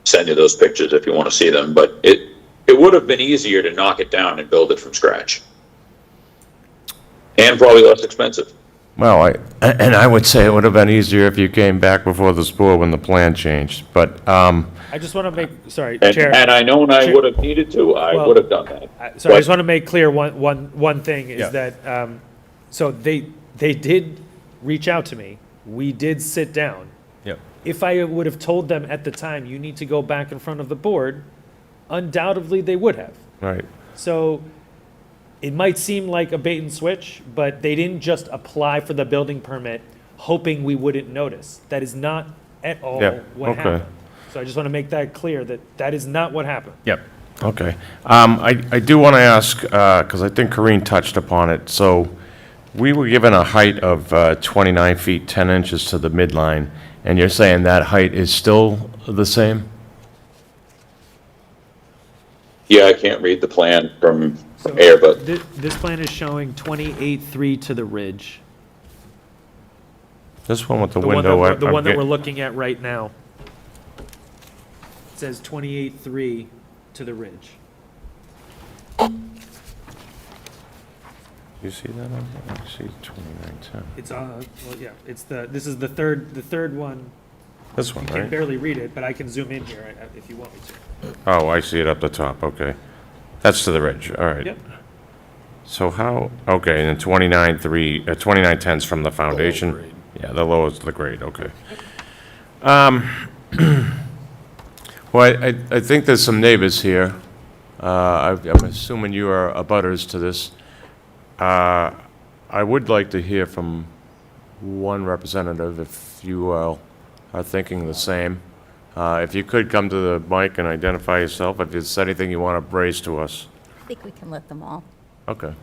send you those pictures if you want to see them, but it would have been easier to knock it down and build it from scratch. And probably less expensive. Well, I would say it would have been easier if you came back before this board when the plan changed, but, I just want to make, sorry, And Chair. had I known I Chair- would have needed to, I Well, would have done that. Sorry, I But- just want to make clear one thing Yeah. is that, so they did reach out to me. We did sit down. Yep. If I would have told them at the time, you need to go back in front of the board, undoubtedly they would have. Right, So it might seem like a bait and switch, but they didn't just apply for the building permit hoping we wouldn't notice. That is not at all Yeah, what okay. happened. So I just want to make that clear, that that is not what happened. yep, okay. I do want to ask, because I think Corinne touched upon it, so we were given a height of 29 feet, 10 inches to the midline, and you're saying that height is still the same? Yeah, I can't read the plan from So air, but This plan is showing 28.3 to the ridge. This one with the The one that window. we're, the I'm one that get- we're looking at right now. It says 28.3 to the ridge. You see that on, I see 2910. It's, well, yeah, it's this is the third one. This one, You can right? barely read it, but I can zoom in here if you want me to. Oh, I see it up the top, okay. That's to the ridge, all right. Yep. So how, okay, and then 2910's from the foundation? Yeah, the lowest, the grade, okay. Well, I think there's some neighbors here. I'm assuming you are abutters to this. I would like to hear from one representative if you are thinking the same. If you could come to the mic and identify yourself, if there's anything you want to raise to us. I think we can let them all. Okay.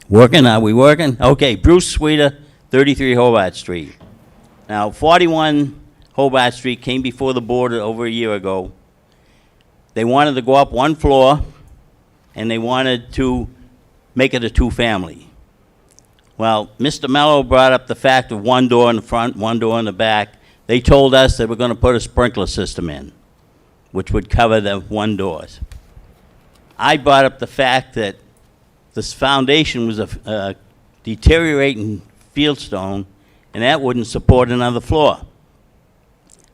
Working, are we working? Okay, Bruce Sweeter, 33 Hobart Street. Now, 41 Hobart Street came before the board over a year ago. They wanted to go up one floor, and they wanted to make it a two-family. Well, Mr. Mello brought up the fact of one door in the front, one door in the back. They told us they were going to put a sprinkler system in, which would cover the one doors. I brought up the fact that this foundation was a deteriorating fieldstone, and that wouldn't support another floor.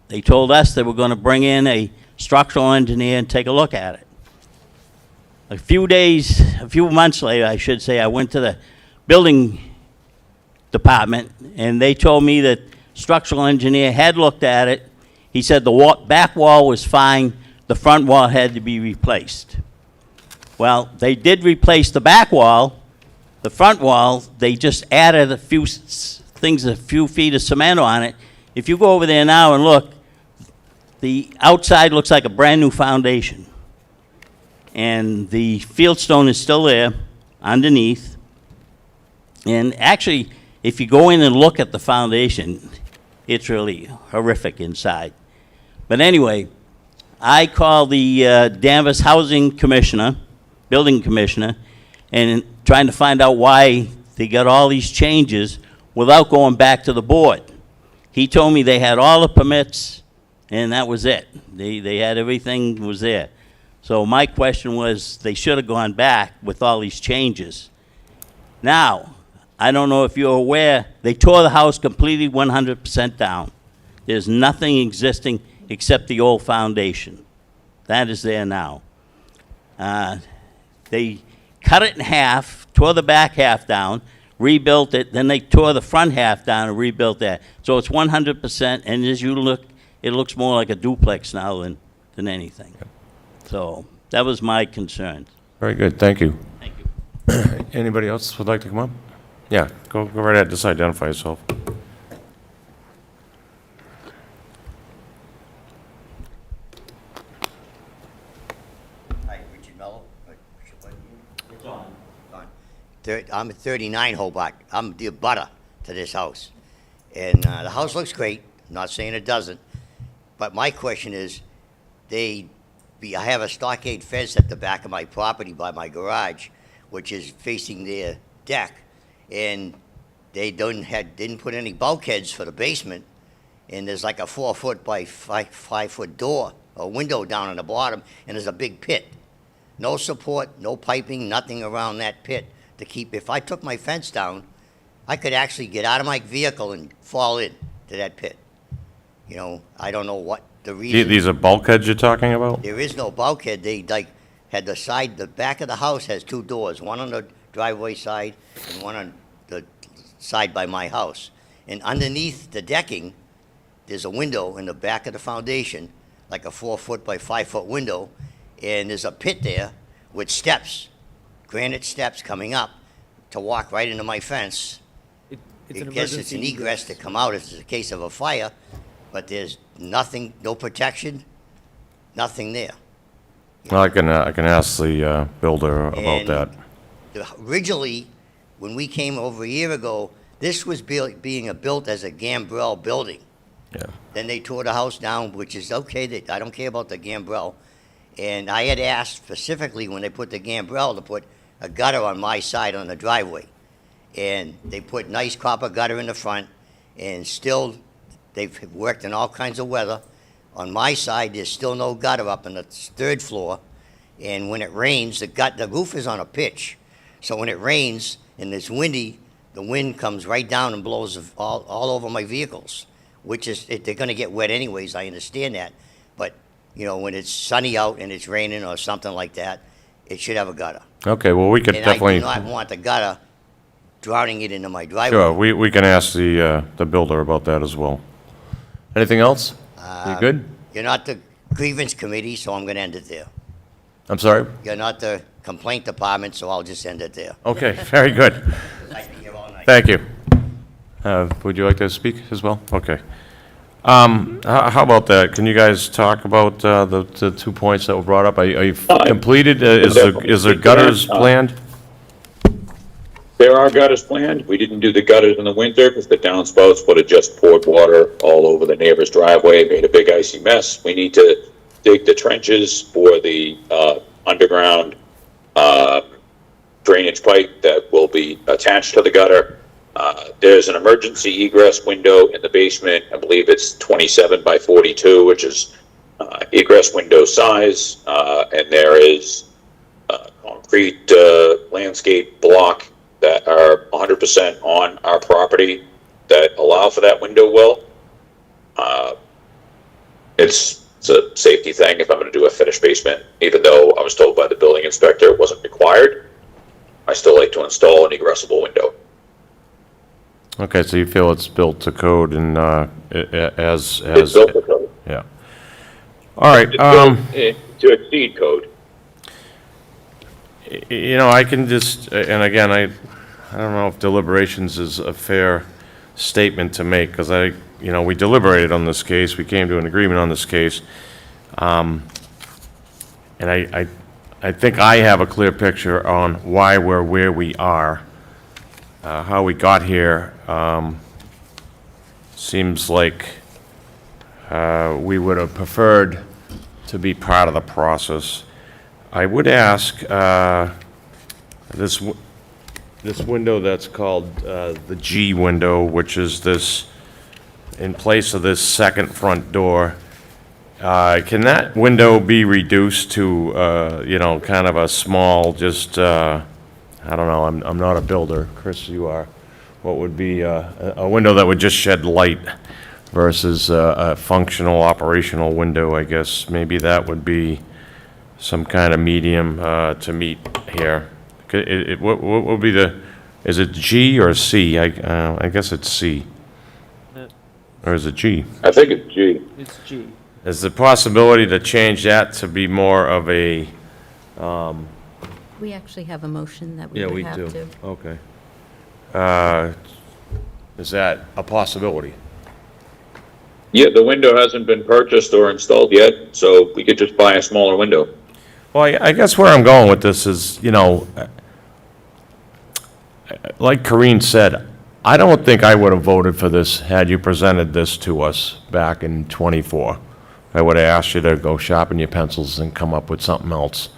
They told us they were going to bring in a structural engineer and take a look at it. A few months later, I should say, I went to the building department, and they told me that structural engineer had looked at it. He said the back wall was fine, the front wall had to be replaced. Well, they did replace the back wall. The front wall, they just added a few things, a few feet of cement on it. If you go over there now and look, the outside looks like a brand-new foundation. And the fieldstone is still there underneath. And actually, if you go in and look at the foundation, it's really horrific inside. But anyway, I called the Danvers Housing Commissioner, Building Commissioner, and trying to find out why they got all these changes without going back to the board. He told me they had all the permits, and that was it. They had everything was there. So my question was, they should have gone back with all these changes. Now, I don't know if you're aware, they tore the house completely 100% down. There's nothing existing except the old foundation. That is there now. They cut it in half, tore the back half down, rebuilt it, then they tore the front half down and rebuilt that. So it's 100%, and as you look, it looks more like a duplex now than anything. So that was my concern. Very good, thank you. Thank you. Anybody else would like to come up? Yeah, go right ahead, just identify yourself. Hi, Richard Mello. It's on. I'm at 39 Hobart. I'm the abutter to this house. And the house looks great, not saying it doesn't. But my question is, I have a stockade fence at the back of my property by my garage, which is facing their deck. And they didn't put any bulkheads for the basement. And there's like a 4-foot by 5-foot door, or window down on the bottom, and there's a big pit. No support, no piping, nothing around that pit to keep. If I took my fence down, I could actually get out of my vehicle and fall in to that pit. You know, I don't know what the reason. These are bulkheads you're talking about? There is no bulkhead. They had the back of the house has 2 doors, one on the driveway side and one on the side by my house. And underneath the decking, there's a window in the back of the foundation, like a 4-foot by 5-foot window, and there's a pit there with steps, granite steps coming up to walk right into my fence. It's I an guess it's an emergency egress to come out if it's a case of a fire, but there's nothing, no protection, nothing there. Well, I can ask the builder about And that. Originally, when we came over a year ago, this was being built as a gambrel building. Yeah. Then they tore the house down, which is okay, I don't care about the gambrel. And I had asked specifically when they put the gambrel to put a gutter on my side on the driveway. And they put nice copper gutter in the front, and still, they've worked in all kinds of weather. On my side, there's still no gutter up on the 3rd floor. And when it rains, the roof is on a pitch. So when it rains and it's windy, the wind comes right down and blows all over my vehicles, which is, they're gonna get wet anyways, I understand that. But, you know, when it's sunny out and it's raining or something like that, it should have a gutter. Okay, well, we could And I definitely, do not want the gutter drowning it into my driveway. sure, we can ask the builder about that as well. Anything else? You good? You're not the grievance committee, so I'm gonna end it there. I'm sorry? You're not the complaint department, so I'll just end it there. Okay, very good. I'd be here all night. Thank you. Would you like to speak as well? Okay. How about that? Can you guys talk about the 2 points that were brought up? Are you completed? Is there gutters planned? There are gutters planned. We didn't do the gutters in the winter because the downspouts would have just poured water all over the neighbor's driveway, made a big icy mess. We need to dig the trenches for the underground drainage pipe that will be attached to the gutter. There's an emergency egress window in the basement. I believe it's 27 by 42, which is egress window size. And there is concrete landscape block that are 100% on our property that allow for that window well. It's a safety thing if I'm going to do a finished basement, even though I was told by the building inspector it wasn't required. I still like to install an egressable window. Okay, so you feel it's built to code and It's built to code. yeah. All right, It's built to exceed code. you know, I can just, and again, I don't know if deliberations is a fair statement to make, because we deliberated on this case, we came to an agreement on this case. And I think I have a clear picture on why we're where we are. How we got here, seems like we would have preferred to be part of the process. I would ask, this window that's called the G window, which is this, in place of this second front door, can that window be reduced to, kind of a small, just, I don't know, I'm not a builder, Chris, you are. What would be a window that would just shed light versus a functional, operational window, I guess? Maybe that would be some kind of medium to meet here. What would be is it G or C? I guess it's C. Or is it G? I think it's G. It's G. is the possibility to change that to be more of a, We actually have a motion that we yeah, would we have do, to. okay. Is that a possibility? Yeah, the window hasn't been purchased or installed yet, so we could just buy a smaller window. Well, I guess where I'm going with this is, you know, like Corinne said, I don't think I would have voted for this had you presented this to us back in '24. I would have asked you to go sharpen your pencils and come up with something else.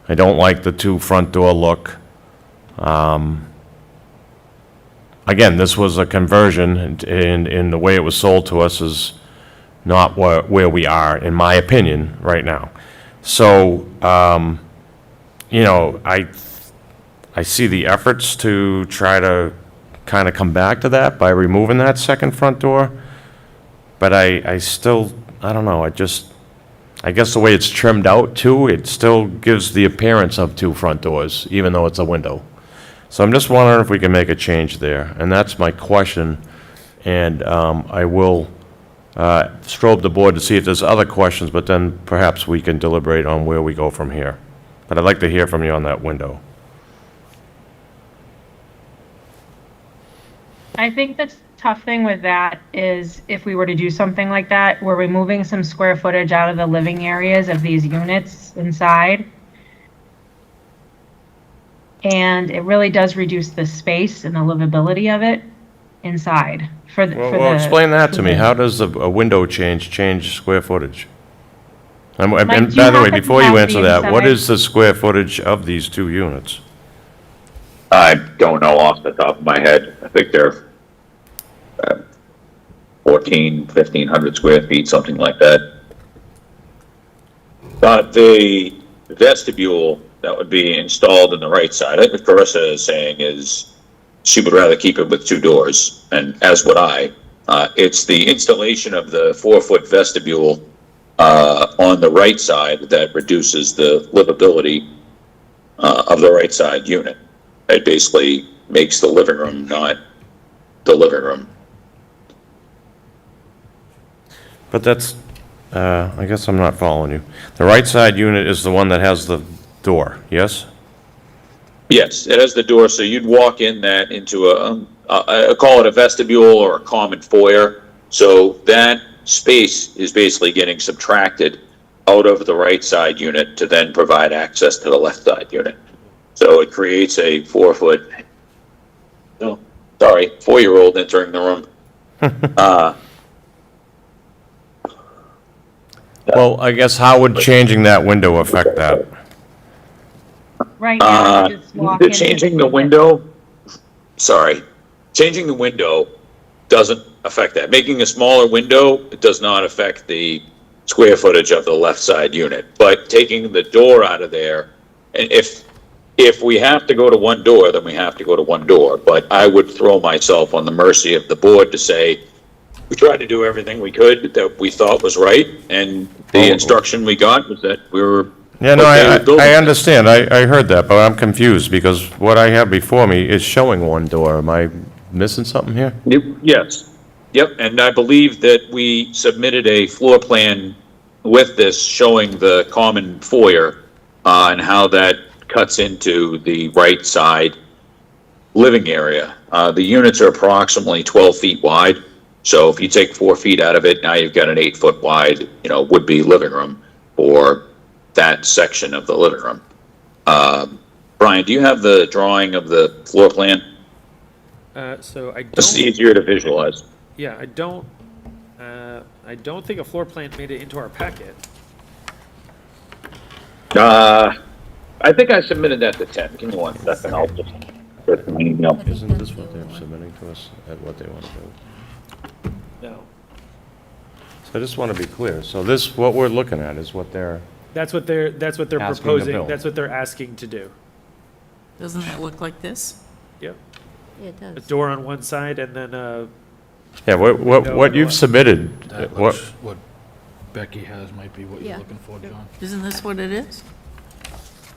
I don't like the two front door look. Again, this was a conversion, and the way it was sold to us is not where we are, in my opinion, right now. So, you know, I see the efforts to try to kind of come back to that by removing that second front door, but I still, I don't know, I guess the way it's trimmed out too, it still gives the appearance of two front doors, even though it's a window. So I'm just wondering if we can make a change there, and that's my question, and I will strobe the board to see if there's other questions, but then perhaps we can deliberate on where we go from here. But I'd like to hear from you on that window. I think the tough thing with that is if we were to do something like that, we're removing some square footage out of the living areas of these units inside. And it really does reduce the space and the livability of it inside for the. Well, explain that to me. How does a window change square footage? And Mike, and do you by the have way, the before you answer capacity that, what inside? is the square footage of these two units? I don't know off the top of my head. I think they're 1,500 square feet, something like that. But the vestibule that would be installed in the right side, I think what Carissa is saying is she would rather keep it with two doors, and as would I. It's the installation of the 4-foot vestibule on the right side that reduces the livability of the right side unit. It basically makes the living room not the living room. But that's, I guess I'm not following you. The right side unit is the one that has the door, yes? Yes, it has the door, so you'd walk in that into I call it a vestibule or a common foyer. So that space is basically getting subtracted out of the right side unit to then provide access to the left side unit. So it creates a 4-foot, 4-year-old entering the room. Well, I guess how would changing that window affect that? Right now, you just walk in. Changing the window doesn't affect that. Making a smaller window, it does not affect the square footage of the left side unit. But taking the door out of there, and if we have to go to one door, then we have to go to one door. But I would throw myself on the mercy of the board to say, we tried to do everything we could that we thought was right, and the instruction we got was that we were. Yeah, no, okay with building I it. understand. I heard that, but I'm confused because what I have before me is showing one door. Am I missing something here? Yes. Yep, and I believe that we submitted a floor plan with this showing the common foyer and how that cuts into the right side living area. The units are approximately 12 feet wide, so if you take 4 feet out of it, now you've got an 8-foot wide, would-be living room for that section of the living room. Brian, do you have the drawing of the floor plan? So I It's don't, easier to visualize. yeah, I don't think a floor plan made it into our packet. I think I submitted that to Ted. Give me 1 second. I'll just put my email. Isn't this what they're submitting to us at what they want to do? No. So I just want to be clear. So this, what we're looking at is what they're, That's what they're Asking to proposing, build. that's what they're asking to do. Doesn't that look like this? Yep. Yeah, it A does. door on one side and then, yeah, what you've submitted, That what, looks, what Becky has might be what Yeah. you're looking for, John. Isn't this what it is?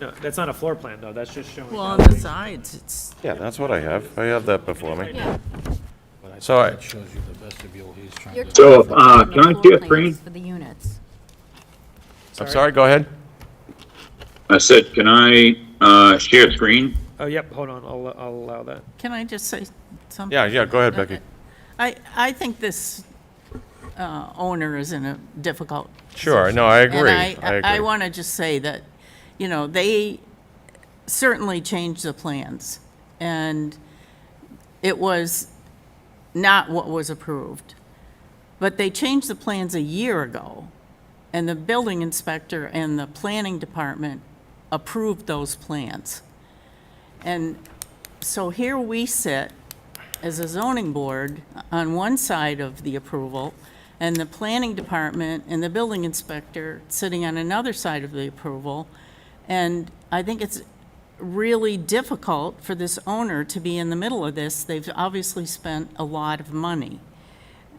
no, that's not a floor plan though, that's just showing. Well, how on the they- sides, it's, yeah, that's what I have. I have that before me. Yeah. But I So think I- that shows you the vestibule he's trying You're to. So, talking about can I the see floor a screen? plans for the units. I'm sorry, go ahead. I said, can I share screen? Oh, yep, hold on, I'll allow that. Can I just say something? Yeah, go ahead, Becky. I think this owner is in a difficult. Sure, no, I agree. And I I agree. want to just say that, you know, they certainly changed the plans, and it was not what was approved. But they changed the plans a year ago, and the building inspector and the planning department approved those plans. And so here we sit as a zoning board on one side of the approval, and the planning department and the building inspector sitting on another side of the approval. And I think it's really difficult for this owner to be in the middle of this. They've obviously spent a lot of money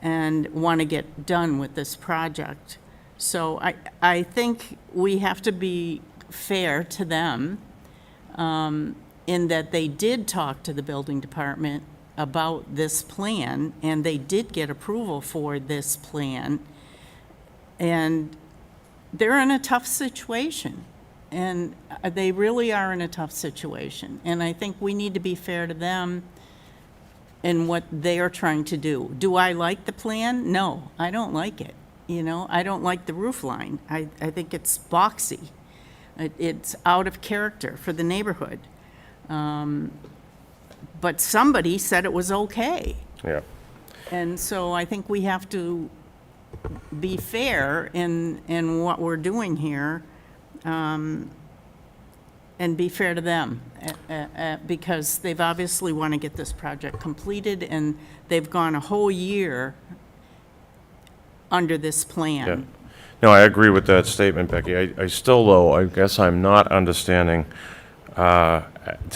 and want to get done with this project. So I think we have to be fair to them, in that they did talk to the building department about this plan, and they did get approval for this plan. And they're in a tough situation, and they really are in a tough situation. And I think we need to be fair to them in what they are trying to do. Do I like the plan? No, I don't like it. You know, I don't like the roof line. I think it's boxy. It's out of character for the neighborhood. But somebody said it was okay. Yeah. And so I think we have to be fair in what we're doing here, and be fair to them, because they've obviously want to get this project completed, and they've gone a whole year under this Yeah. plan. No, I agree with that statement, Becky. I still, though, I guess I'm not understanding. To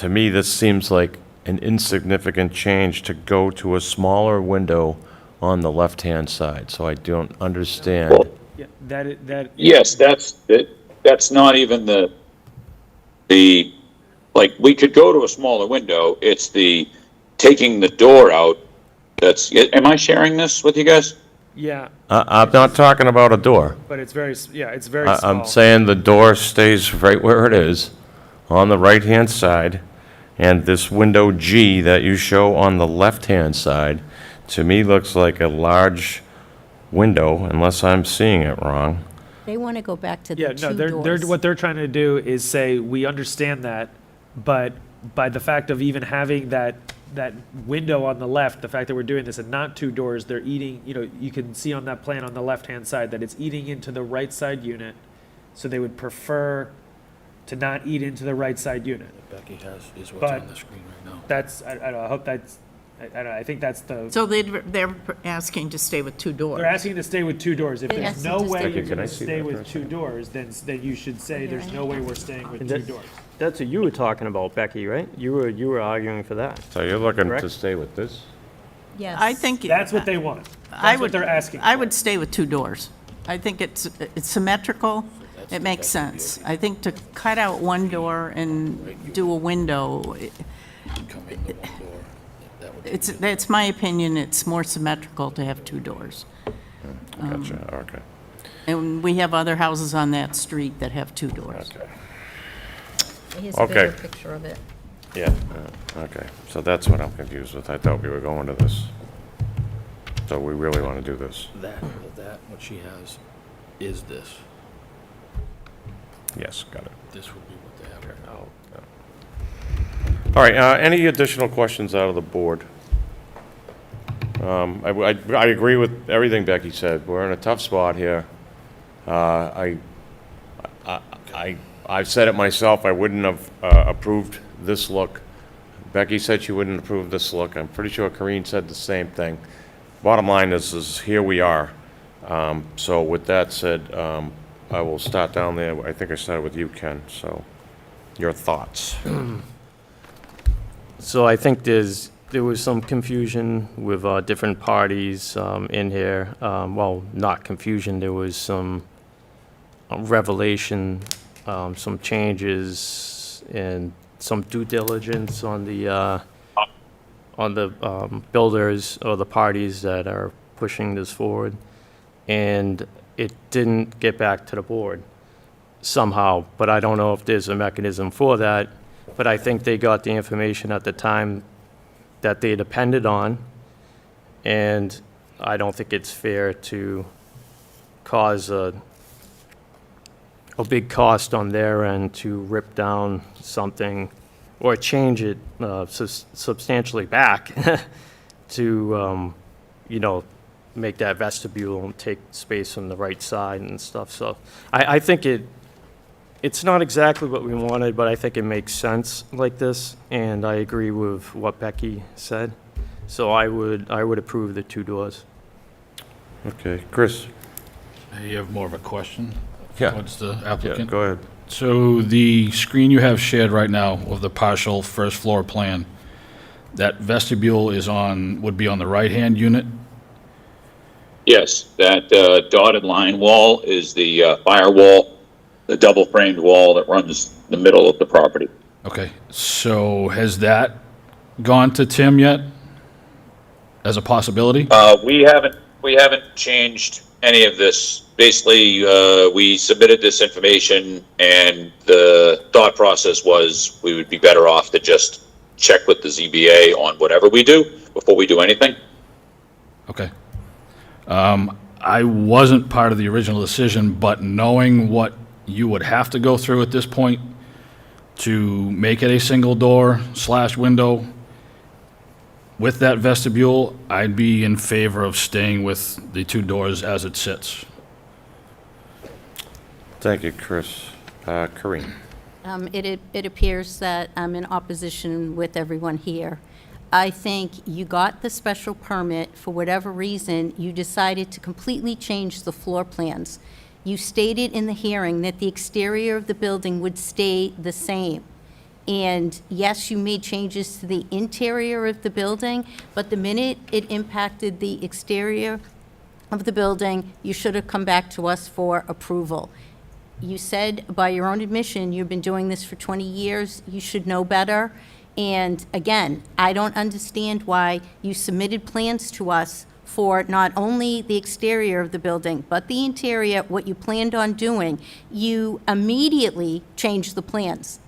me, this seems like an insignificant change to go to a smaller window on the left-hand side, so I don't understand. Well, Yeah, that. yes, that's not even like, we could go to a smaller window. It's the taking the door out. Am I sharing this with you guys? Yeah, I'm not talking about a door. but it's very, it's very I'm small. saying the door stays right where it is, on the right-hand side, and this window G that you show on the left-hand side, to me, looks like a large window, unless I'm seeing it wrong. They want to go back to Yeah, the no, two they're, doors. what they're trying to do is say, we understand that, but by the fact of even having that window on the left, the fact that we're doing this and not two doors, they're eating, you know, you can see on that plan on the left-hand side that it's eating into the right side unit. So they would prefer to not eat into the right side unit. Becky has, is what's But- on the screen right now. That's, I don't know, I hope that's, I don't know, I think that's the, So they're asking to stay with two doors. they're asking to stay with two doors. If They there's asked no them to way stay you're with- Can I gonna see stay that for with a two second? doors, then you should say, there's no way we're staying with And two that- doors. That's what you were talking about, Becky, right? You were arguing for that. So you're looking to Correct. stay with this? Yes. I think. That's what they want. I That's what would- they're asking I for. would stay with two doors. I think it's symmetrical, it makes sense. I think to cut out one door and do a window, Come in the one door, that would be that's my opinion, it's more symmetrical to have two doors. Gotcha, okay. And we have other houses on that street that have two doors. Okay. Here's a Okay. bigger picture of it. Yeah, okay. So that's what I'm confused with. I thought we were going to this. So we really want to do this. that, what she has is this. Yes, got it. This would be what they have right now. All right, any additional questions out of the board? I agree with everything Becky said. We're in a tough spot here. I've said it myself, I wouldn't have approved this look. Becky said she wouldn't approve this look. I'm pretty sure Kareen said the same thing. Bottom line is here we are. So with that said, I will start down there. I think I started with you, Ken, so your thoughts. So I think there was some confusion with different parties in here. Well, not confusion, there was some revelation, some changes, and some due diligence on the builders or the parties that are pushing this forward. And it didn't get back to the board. somehow, but I don't know if there's a mechanism for that. But I think they got the information at the time that they depended on, and I don't think it's fair to cause a big cost on their end to rip down something or change it substantially back to, make that vestibule and take space on the right side and stuff. So I think it's not exactly what we wanted, but I think it makes sense like this, and I agree with what Becky said. So I would approve the 2 doors. Okay, Chris? You have more of a question? Yeah. Towards the Yeah, applicant? go ahead. So the screen you have shared right now of the partial first floor plan, that vestibule would be on the right-hand unit? Yes, that dotted line wall is the firewall, the double framed wall that runs the middle of the property. Okay, so has that gone to Tim yet as a possibility? We haven't changed any of this. Basically, we submitted this information, and the thought process was we would be better off to just check with the ZBA on whatever we do before we do anything. Okay. I wasn't part of the original decision, but knowing what you would have to go through at this point to make it a single door / window with that vestibule, I'd be in favor of staying with the 2 doors as it sits. Thank you, Chris. Corinne? It appears that I'm in opposition with everyone here. I think you got the special permit, for whatever reason, you decided to completely change the floor plans. You stated in the hearing that the exterior of the building would stay the same. And yes, you made changes to the interior of the building, but the minute it impacted the exterior of the building, you should have come back to us for approval. You said, by your own admission, you've been doing this for 20 years, you should know better. And again, I don't understand why you submitted plans to us for not only the exterior of the building, but the interior, what you planned on doing. You immediately changed the plans.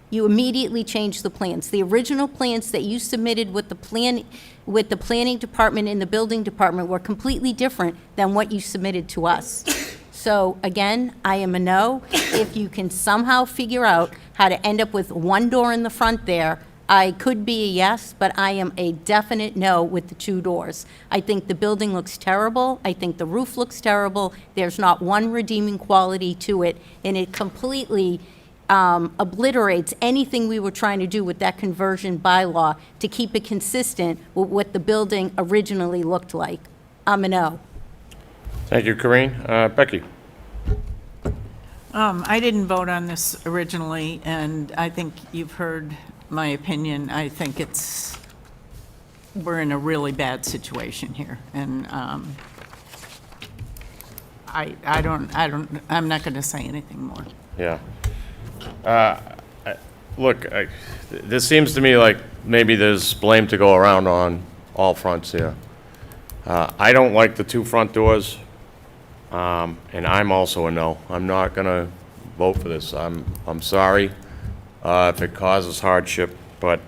You immediately changed the plans. The original plans that you submitted with the planning department and the building department were completely different than what you submitted to us. So again, I am a no. If you can somehow figure out how to end up with 1 door in the front there, I could be a yes, but I am a definite no with the 2 doors. I think the building looks terrible. I think the roof looks terrible. There's not one redeeming quality to it, and it completely obliterates anything we were trying to do with that conversion bylaw to keep it consistent with what the building originally looked like. I'm a no. Thank you, Corinne. Becky? I didn't vote on this originally, and I think you've heard my opinion. I think we're in a really bad situation here, and I'm not going to say anything more. Yeah. Look, this seems to me like maybe there's blame to go around on all fronts here. I don't like the 2 front doors, and I'm also a no. I'm not going to vote for this. I'm sorry if it causes hardship, but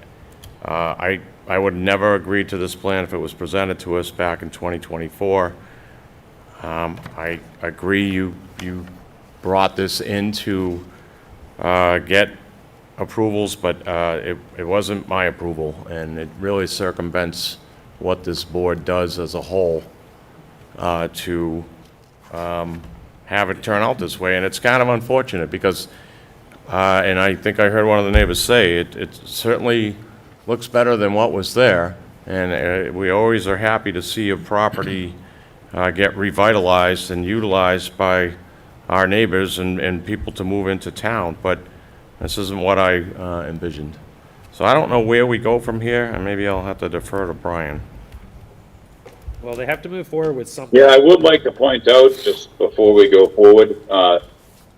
I would never agree to this plan if it was presented to us back in 2024. I agree you brought this in to get approvals, but it wasn't my approval, and it really circumvents what this board does as a whole to have it turn out this way. And it's kind of unfortunate because, and I think I heard one of the neighbors say, it certainly looks better than what was there, and we always are happy to see a property get revitalized and utilized by our neighbors and people to move into town, but this isn't what I envisioned. So I don't know where we go from here, and maybe I'll have to defer to Brian. Well, they have to move forward with something. Yeah, I would like to point out, just before we go forward,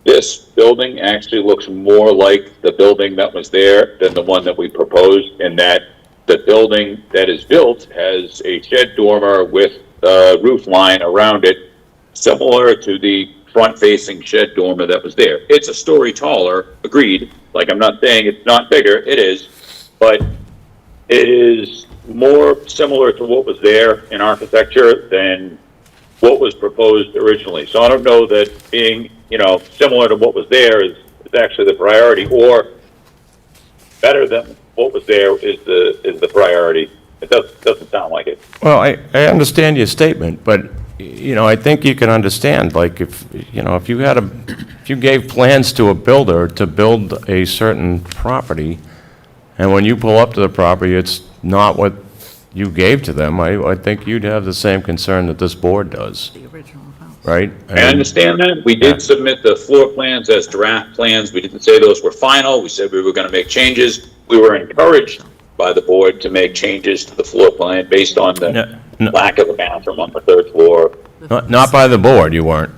this building actually looks more like the building that was there than the one that we proposed, in that the building that is built has a shed dormer with a roof line around it, similar to the front-facing shed dormer that was there. It's a story taller, agreed, like I'm not saying it's not bigger, it is, but it is more similar to what was there in architecture than what was proposed originally. So I don't know that being, similar to what was there is actually the priority, or better than what was there is the priority. It doesn't sound like it. Well, I understand your statement, but, I think you can understand, like, if you gave plans to a builder to build a certain property, and when you pull up to the property, it's not what you gave to them, I think you'd have the same concern that this board does, The original house. right? I understand that. We did submit the floor plans as draft plans. We didn't say those were final. We said we were gonna make changes. We were encouraged by the board to make changes to the floor plan based on the No. lack of a bathroom on the third floor. Not by the board, you weren't.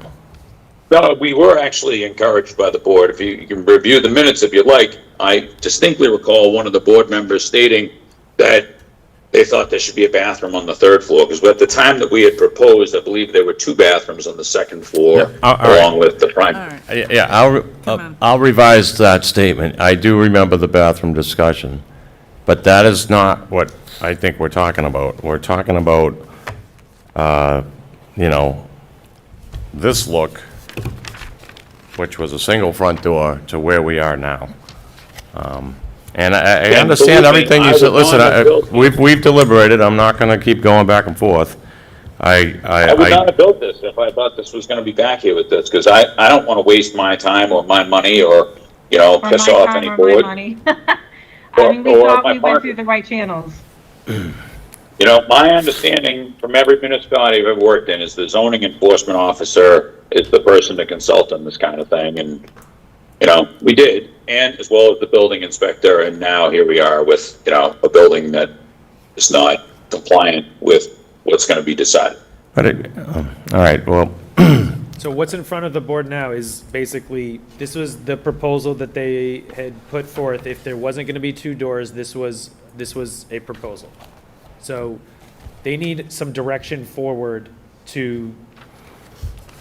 No, we were actually encouraged by the board. If you can review the minutes if you'd like, I distinctly recall one of the board members stating that they thought there should be a bathroom on the third floor, because at the time that we had proposed, I believe there were 2 bathrooms on the second floor, Yeah, all right. along with the All primary. right. Yeah, on. I'll revise that statement. I do remember the bathroom discussion, but that is not what I think we're talking about. We're talking about, this look, which was a single front door, to where we are now. And I And understand believe me, everything I you would said. Listen, not have built this. we've deliberated. I'm not going to keep going back and forth. I would not have built this if I thought this was gonna be back here with this, because I don't wanna waste my time or my money or, Or piss my off time any or my board. money. Or- we or thought my we went partner. through the right channels. My understanding from every municipality I've ever worked in is the zoning enforcement officer is the person to consult on this kind of thing, and, we did, and as well as the building inspector, and now here we are with, a building that is not compliant with what's gonna be decided. But all right, well, So what's in front of the board now is basically, this was the proposal that they had put forth. If there wasn't gonna be 2 doors, this was a proposal. So they need some direction forward to.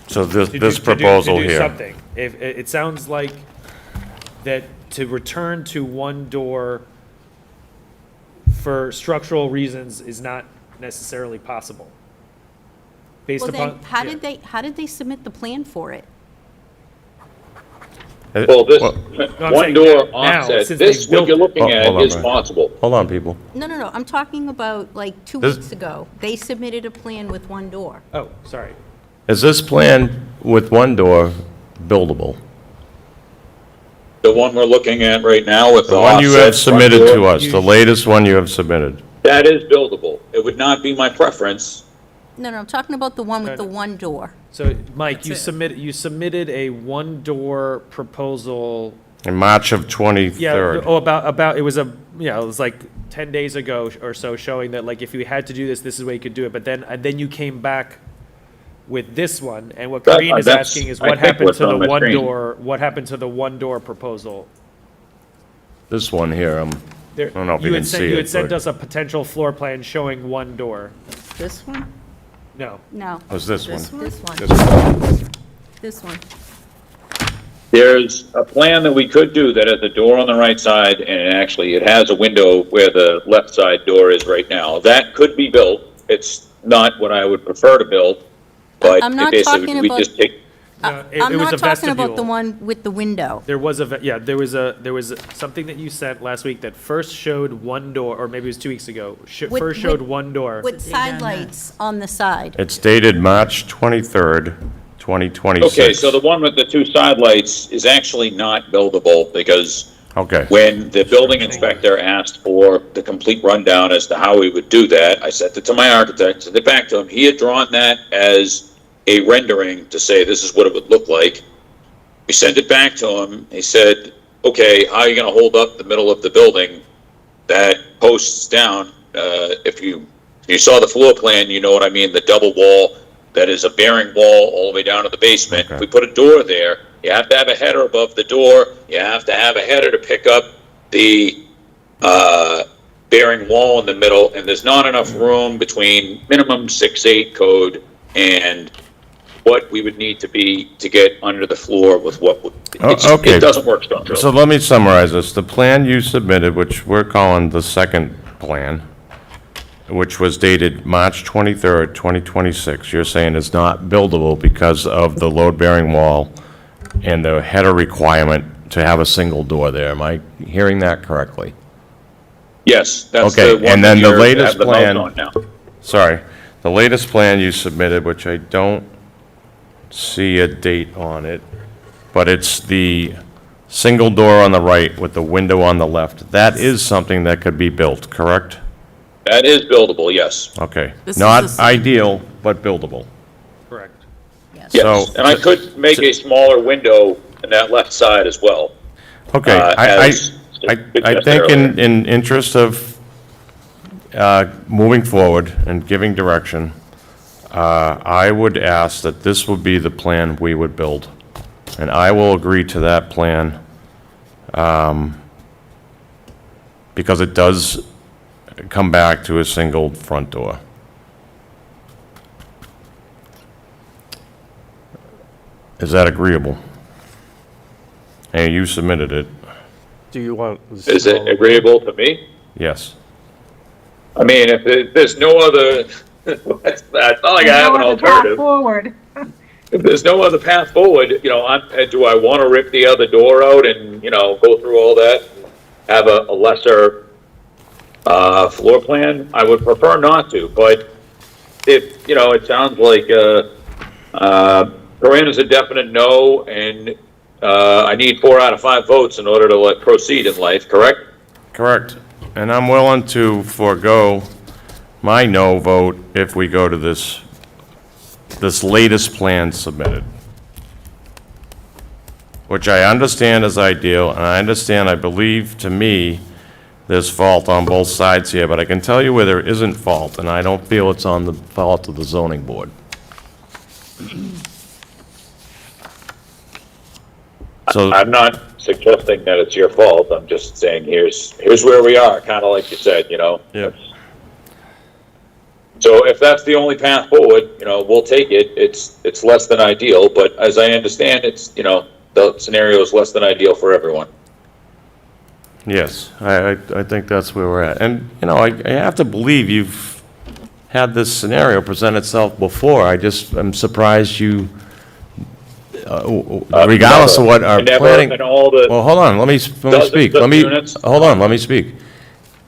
so to do- this to do- proposal to do here. something. If, it sounds like that to return to 1 door for structural reasons is not necessarily possible. Based Well, upon. then, how did they submit the plan for it? Well, this, I'm one saying door now, onset, since this, they've what you're built it. looking Hold at on, is Brian. possible. Hold on, people. No, I'm talking about like 2 This- weeks ago. They submitted a plan with 1 door. Oh, sorry. Is this plan with 1 door buildable? The one we're looking at right now with the The one you have offset front submitted to door, us, the latest one you have submitted. that is buildable. It would not be my preference. No, I'm talking about the one with No, the no. 1 door. So, Mike, That's you submitted a 1-door proposal. In March of Yeah, 23rd. it was it was like 10 days ago or so, showing that like if you had to do this, this is the way you could do it. But then you came back with this one, and what That- Corinne is that's, asking is I what think, happened what's to the on my screen. 1-door, what happened to the 1-door proposal? This one here, There, I don't know if you had can sent- see You it, had sent but- us a potential floor plan showing 1 door. This one? No. No, was this one. This one? this one, This one. this one. There's a plan that we could do that has a door on the right side, and actually it has a window where the left side door is right now. That could be built. It's not what I would prefer to build, but I'm not basically talking we about- just take, No, it I'm was not a talking about the vestibule. one with the window. There was there was something that you sent last week that first showed 1 door, or maybe it was 2 weeks ago, With- first showed with- 1 door. With side lights on the side. It's dated March 23rd, 2026. okay, so the one with the 2 side lights is actually not buildable because Okay, when the building inspector asked for the complete rundown as to how we would do that, I sent it to my architect, sent it back to him. He had drawn that as a rendering to say this is what it would look like. We sent it back to him. He said, okay, how are you going to hold up the middle of the building that posts down? If you saw the floor plan, you know what I mean, the double wall that is a bearing wall all the way down to the basement. Okay. If we put a door there, you have to have a header above the door. You have to have a header to pick up the bearing wall in the middle, and there's not enough room between minimum 6'8" code and what we would need to be to get under the floor with what, okay. it doesn't work structurally. So let me summarize this. The plan you submitted, which we're calling the second plan, which was dated March 23rd, 2026, you're saying is not buildable because of the load-bearing wall and the header requirement to have a single door there. Am I hearing that correctly? Yes, that's Okay, the one and that then the you latest have the plan- mount on now. Sorry. The latest plan you submitted, which I don't see a date on it, but it's the single door on the right with the window on the left. That is something that could be built, correct? That is buildable, yes. Okay. This is Not the same. ideal, but buildable. Correct. Yes. Yes, So- and I could make a smaller window in that left side as well. Okay, as I suggested think earlier. in interest of moving forward and giving direction, I would ask that this would be the plan we would build. And I will agree to that plan, because it does come back to a single front door. Is that agreeable? And you submitted it, Do you want? Is it agreeable to me? yes. I mean, if there's no other, it's not like I have an No other path alternative. forward. If there's no other path forward, you know, do I want to rip the other door out and, you know, go through all that? Have a lesser floor plan? I would prefer not to, but if, you know, it sounds like Corinne is a definite no, and I need 4 out of 5 votes in order to proceed in life, correct? Correct. And I'm willing to forego my no vote if we go to this latest plan submitted. Which I understand is ideal, and I understand, I believe, to me, there's fault on both sides here, but I can tell you where there isn't fault, and I don't feel it's on the fault of the zoning board. So, I'm not suggesting that it's your fault, I'm just saying here's where we are, kind of like you said, you know? yeah, So if that's the only path forward, you know, we'll take it. It's less than ideal, but as I understand, it's, you know, the scenario is less than ideal for everyone. yes, I think that's where we're at. And, you know, I have to believe you've had this scenario present itself before. I'm surprised you, regardless of what our Never planning. in all the, Well, hold on, let me Dozens speak. of units. Hold on, let me speak.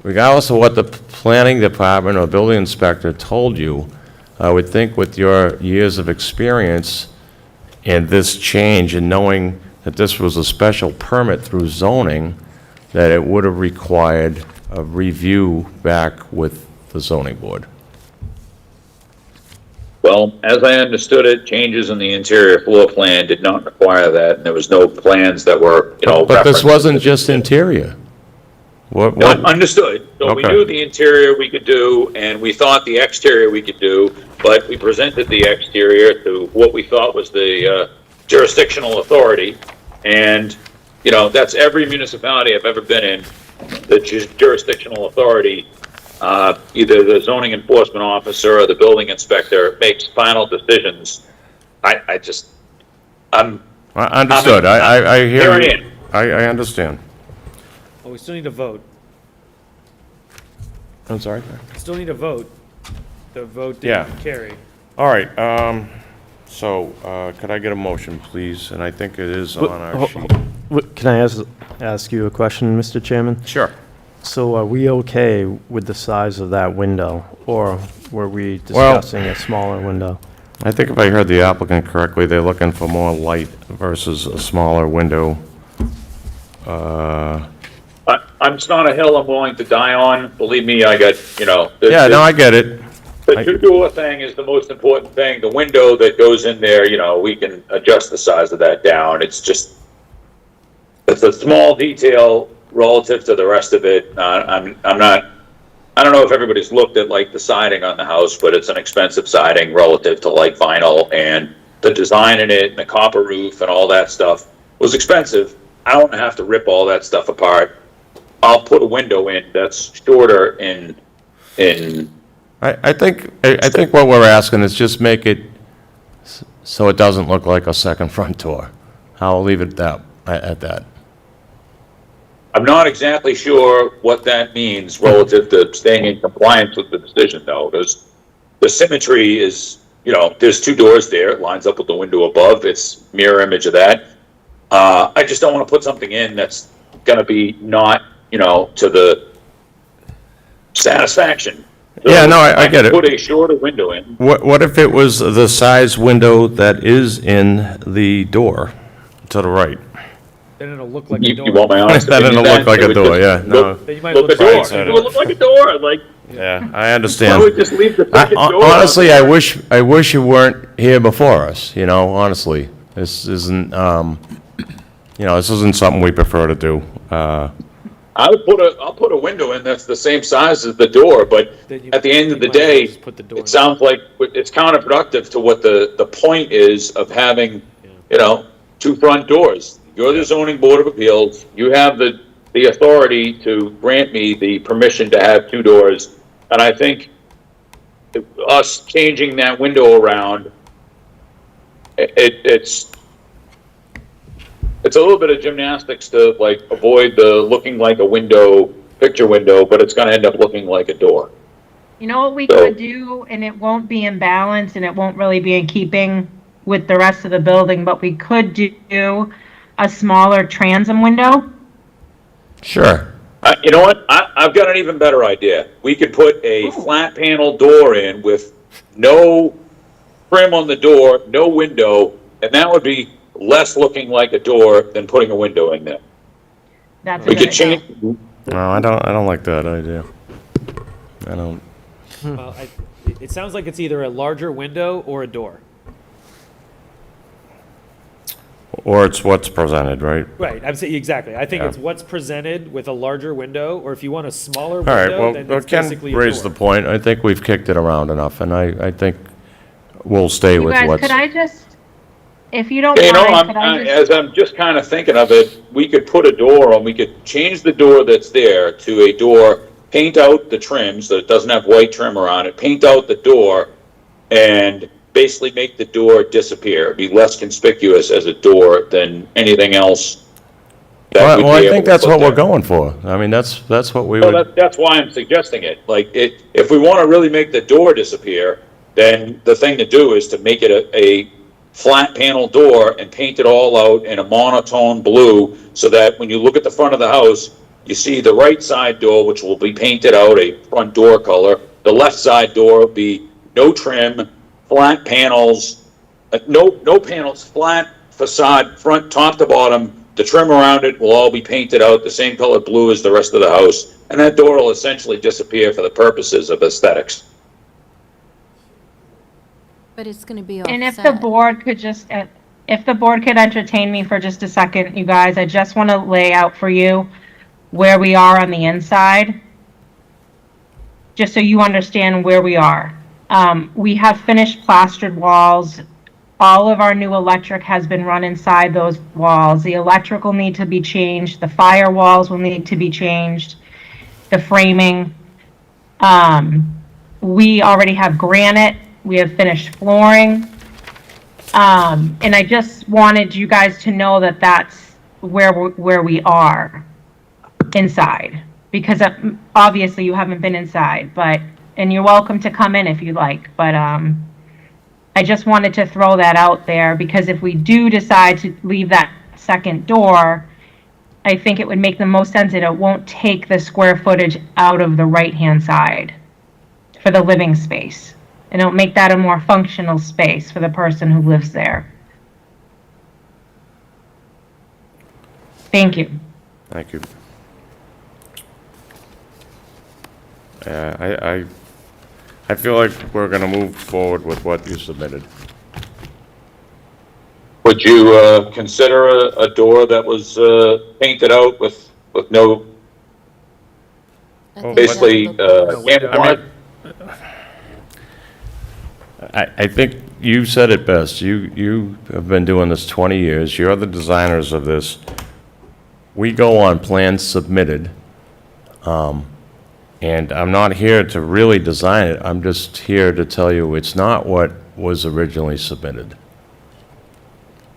Regardless of what the planning department or building inspector told you, I would think with your years of experience and this change and knowing that this was a special permit through zoning, that it would have required a review back with the zoning board. well, as I understood it, changes in the interior floor plan did not require that, and there was no plans that were, you know. But this referenced. wasn't just interior. What, No, understood. So we Okay. knew the interior we could do, and we thought the exterior we could do, but we presented the exterior to what we thought was the jurisdictional authority. And, you know, that's every municipality I've ever been in, the jurisdictional authority, either the zoning enforcement officer or the building inspector makes final decisions. Understood, I hear Here I you. I understand. Well, we still need a vote. I'm sorry? Still need a vote. The vote Yeah. didn't carry. All right, so, could I get a motion, please? And I think it is on our sheet. Can I ask you a question, Mr. Chairman? Sure. So are we okay with the size of that window, or were we Well- discussing a smaller window? I think if I heard the applicant correctly, they're looking for more light versus a smaller window. It's not a hill I'm willing to die on. Believe me, I got, you know. Yeah, no, I get it. The two-door thing is the most important thing. The window that goes in there, you know, we can adjust the size of that down. It's a small detail relative to the rest of it. I don't know if everybody's looked at like the siding on the house, but it's an expensive siding relative to like vinyl, and the design in it and the copper roof and all that stuff was expensive. I don't have to rip all that stuff apart. I'll put a window in that's shorter in I think what we're asking is just make it so it doesn't look like a second front door. I'll leave it at that. I'm not exactly sure what that means relative to staying in compliance with the decision, though, because the symmetry is, there's two doors there. It lines up with the window above. It's mirror image of that. I just don't want to put something in that's going to be not, to the satisfaction. So Yeah, no, I get it. Put a shorter window in. What if it was the size window that is in the door to the right? Then it'll look like a You door. want my honest Then opinion? it'll look like it a would door, just yeah, no. look- Then you might Look a look door. right-sided. It would look like a door, like, Yeah, I why understand. would we just leave the second door? Honestly, I wish you weren't here before us, honestly. This isn't, this isn't something we prefer to do. I'll put a window in that's the same size as the door, but Then you- at the end of you the might as well day, just put the door it sounds like it's counterproductive to what the point is of having, two front doors. You're the zoning board of appeals. You have the authority to grant me the permission to have two doors. And I think us changing that window around, it's a little bit of gymnastics to avoid the looking like a picture window, but it's gonna end up looking like a door. You know what we So- could do, and it won't be in balance, and it won't really be in keeping with the rest of the building, but we could do a smaller transom window. Sure. You know what? I've got an even better idea. We could put a flat panel door in with no trim on the door, no window, and that would be less looking like a door than putting a window in there. That's a We good could change, No, I don't like that idea. I don't. Well, it sounds like it's either a larger window or a door. Or it's what's presented, right? Right, I'm saying, exactly. I think Yeah. it's what's presented with a larger window, or if you want a smaller All right, window, then well, it's Ken basically a raised the door. point. I think we've kicked it around enough, and I think we'll stay You with guys, what's. could I just, if you don't you know, mind, could I just? as I'm just kind of thinking of it, we could put a door on, we could change the door that's there to a door, paint out the trim so it doesn't have white trim around it, paint out the door, and basically make the door disappear, be less conspicuous as a door than anything else. that Well, we'd well, be I able think to that's put what we're there. going for. I mean, that's what we Well, would. that's why I'm suggesting it. If we want to really make the door disappear, then the thing to do is to make it a flat panel door and paint it all out in a monotone blue, so that when you look at the front of the house, you see the right side door, which will be painted out a front door color. The left side door will be no trim, flat panels, no panels, flat facade, front, top to bottom. The trim around it will all be painted out the same color blue as the rest of the house, and that door will essentially disappear for the purposes of aesthetics. But it's going to be And if the offset. board could just, if the board could entertain me for just a second, you guys, I just want to lay out for you where we are on the inside, just so you understand where we are. We have finished plastered walls. All of our new electric has been run inside those walls. The electric will need to be changed. The firewalls will need to be changed. The framing. We already have granite. We have finished flooring. And I just wanted you guys to know that that's where we are inside. Because obviously you haven't been inside, and you're welcome to come in if you like, but I just wanted to throw that out there, because if we do decide to leave that second door, I think it would make the most sense, and it won't take the square footage out of the right-hand side for the living space. And it'll make that a more functional space for the person who lives there. Thank you. Thank you. I feel like we're gonna move forward with what you submitted. Would you consider a door that was painted out with no, I think basically, that's the- camouflage? I think you said it best. You have been doing this 20 years. You're the designers of this. We go on plans submitted. And I'm not here to really design it. I'm just here to tell you it's not what was originally submitted.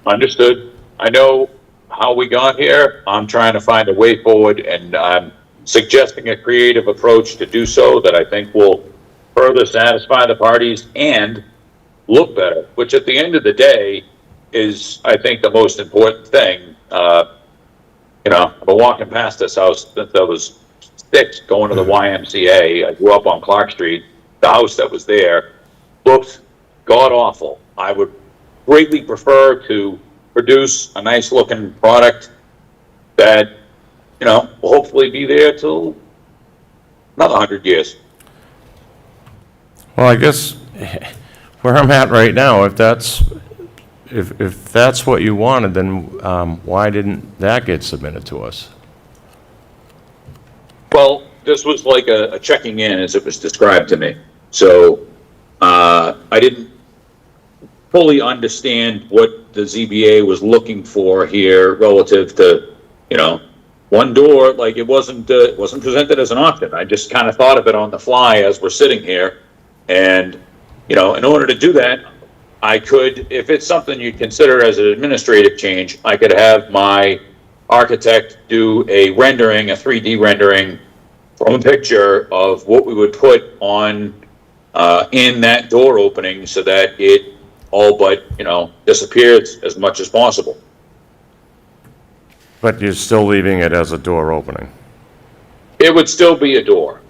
Understood. I know how we got here. I'm trying to find a way forward, and I'm suggesting a creative approach to do so that I think will further satisfy the parties and look better, which at the end of the day is, I think, the most important thing. You know, I've been walking past this house since I was 6, going to the YMCA. I grew up on Clark Street. The house that was there looked god-awful. I would greatly prefer to produce a nice-looking product that, you know, will hopefully be there till another 100 years. Well, I guess where I'm at right now, if that's what you wanted, then why didn't that get submitted to us? Well, this was like a checking in as it was described to me. So I didn't fully understand what the ZBA was looking for here relative to, you know, one door. Like it wasn't presented as an option. I just kind of thought of it on the fly as we're sitting here. And, you know, in order to do that, I could, if it's something you consider as an administrative change, I could have my architect do a rendering, a 3D rendering from a picture of what we would put on in that door opening so that it all but, you know, disappears as much as possible. But you're still leaving it as a door opening. It would still be a door,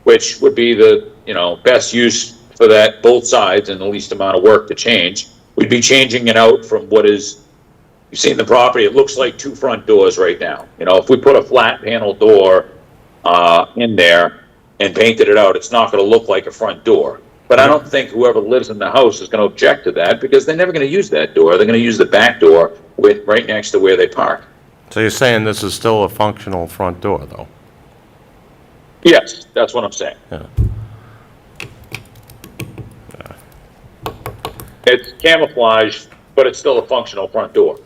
which would be the, you know, best use for that, both sides, and the least amount of work to change. We'd be changing it out from what is, you've seen the property, it looks like 2 front doors right now. You know, if we put a flat panel door in there and painted it out, it's not gonna look like a front door. But I don't think whoever lives in the house is gonna object to that, because they're never gonna use that door. They're gonna use the back door right next to where they park. So you're saying this is still a functional front door, though? Yes, that's what I'm saying. Yeah. It's camouflage, but it's still a functional front door.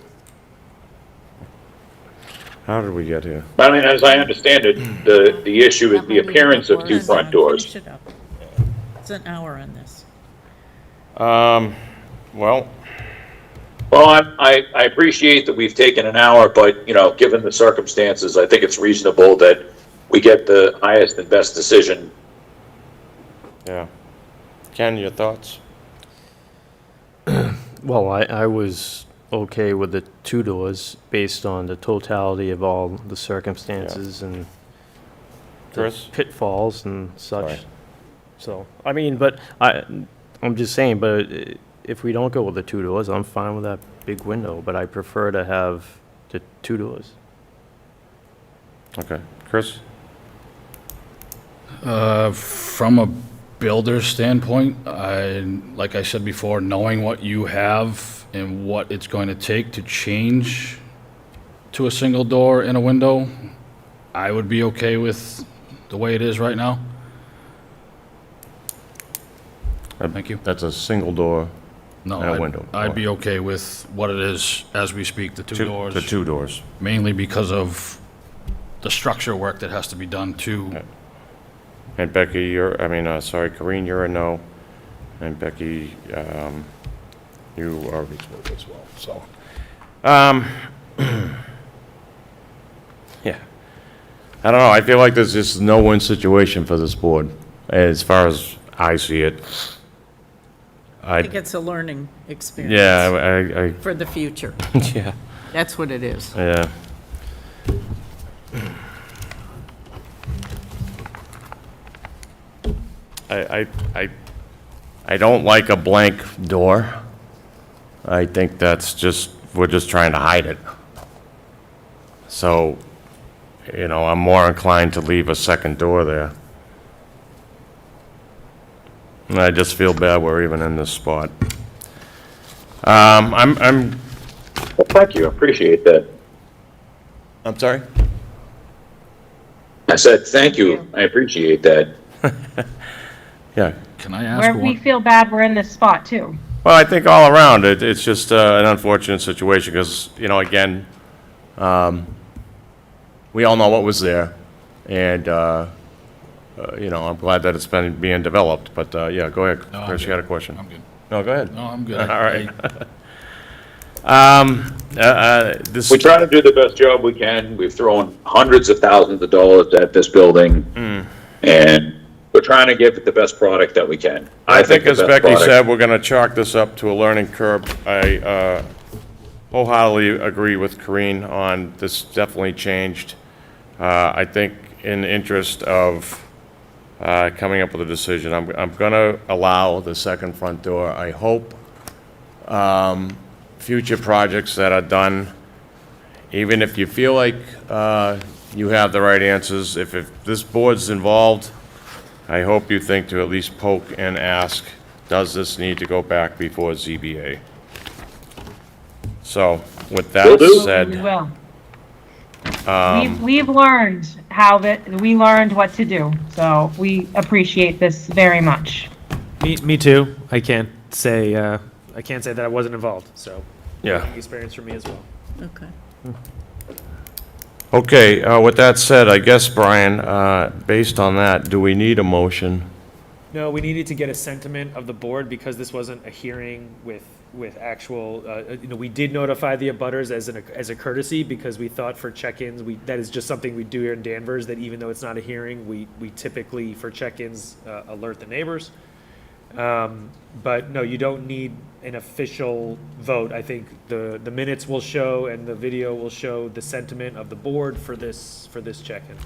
How did we get here? I mean, as I understand it, the issue is the appearance of 2 front doors. Finish it up. It's an hour on this. Well, I appreciate that we've taken an hour, but, you know, given the circumstances, I think it's reasonable that we get the highest and best decision. yeah. Ken, your thoughts? Well, I was okay with the 2 doors based on the totality of all the circumstances and the Chris? pitfalls and such. Sorry. So, I mean, but I'm just saying, but if we don't go with the 2 doors, I'm fine with that big window, but I prefer to have the 2 doors. Okay. Chris? From a builder's standpoint, like I said before, knowing what you have and what it's going to take to change to a single door and a window, I would be okay with the way it is right now. Thank you. That's a single door No, and a window. I'd be okay with what it is as we speak, the 2 doors. The 2 doors. Mainly because of the structure work that has to be done too. Okay. And Becky, Corinne, you're a no. And Becky, you already spoke as well, so. Yeah. I don't know, I feel like there's just no-win situation for this board, as far as I see it. I think it's a learning experience. Yeah, For the future. yeah, That's what it is. yeah. I don't like a blank door. I think that's just, we're just trying to hide it. So, you know, I'm more inclined to leave a second door there. And I just feel bad we're even in this spot. I'm Well, thank you, I appreciate that. sorry? I said, thank you, I appreciate that. Yeah. Can I ask Where we one? feel bad, we're in this spot too. Well, I think all around, it's just an unfortunate situation, because, you know, again, we all know what was there, and, you know, I'm glad that it's being developed, but, yeah, go ahead, No, I'm Chris, you good. had a question? I'm good. No, go ahead. No, I'm good. All right. This, We try to do the best job we can. We've thrown hundreds of thousands of dollars at this building, and we're trying to give it the best product that we can. I think the as best Becky product- said, we're gonna chalk this up to a learning curve. I wholeheartedly agree with Corinne on this definitely changed. I think in the interest of coming up with a decision, I'm gonna allow the second front door. I hope future projects that are done, even if you feel like you have the right answers, if this board's involved, I hope you think to at least poke and ask, does this need to go back before ZBA? So, with Will that do. We said, will. We've learned we learned what to do, so we appreciate this very much. Me too. I can't say that I wasn't involved, so. yeah. learning Experience for me as well. Okay. Okay, with that said, I guess, Brian, based on that, do we need a motion? No, we needed to get a sentiment of the board because this wasn't a hearing with actual, we did notify the abutters as a courtesy because we thought for check-ins, that is just something we do here in Danvers, that even though it's not a hearing, we typically, for check-ins, alert the neighbors. But no, you don't need an official vote. I think the minutes will show and the video will show the sentiment of the board for this check-in.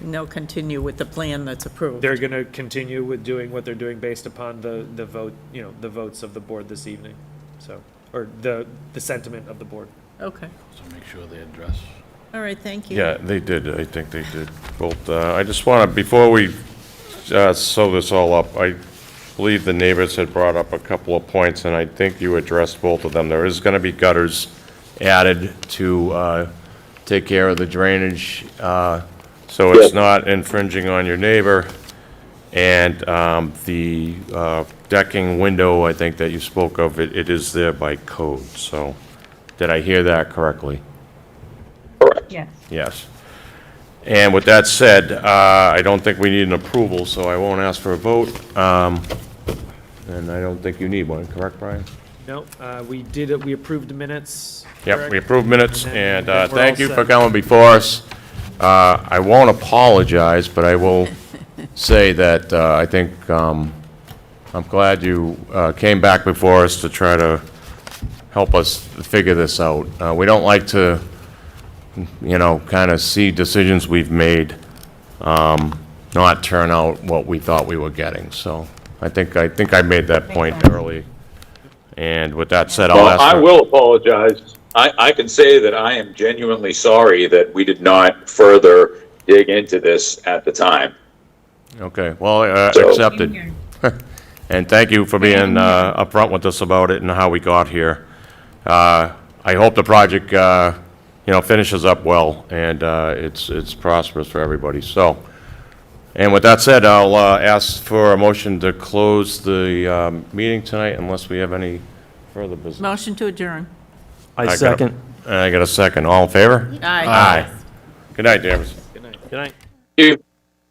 And they'll continue with the plan that's approved. They're going to continue with doing what they're doing based upon the vote, the votes of the board this evening. So, or the sentiment of the board. Okay. So make sure they address. All right, thank you. Yeah, they did, I think they did. Both, I just want to, before we sew this all up, I believe the neighbors had brought up a couple of points, and I think you addressed both of them. There is going to be gutters added to take care of the drainage, so it's not infringing on your neighbor. And the decking window, I think that you spoke of, it is there by code. So did I hear that correctly? Correct. Yes. Yes. And with that said, I don't think we need an approval, so I won't ask for a vote. And I don't think you need one, correct, Brian? No, we approved the minutes. Yep, correct? we approved minutes, and then we're thank all you set. for coming before us. I won't apologize, but I will say that I think I'm glad you came back before us to try to help us figure this out. We don't like to, kind of see decisions we've made not turn out what we thought we were getting. So I think I made that point early. And with that said, I'll Well, ask. I will apologize. I can say that I am genuinely sorry that we did not further dig into this at the time. Okay, well, So- accepted. And thank you for being upfront with us about it and how we got here. I hope the project, finishes up well and it's prosperous for everybody. So, and with that said, I'll ask for a motion to close the meeting tonight unless we have any further business. Motion to adjourn. I got a- second. I got a second. All in favor? Aye. Aye. Good night, Danvers. Good night. Good night. You-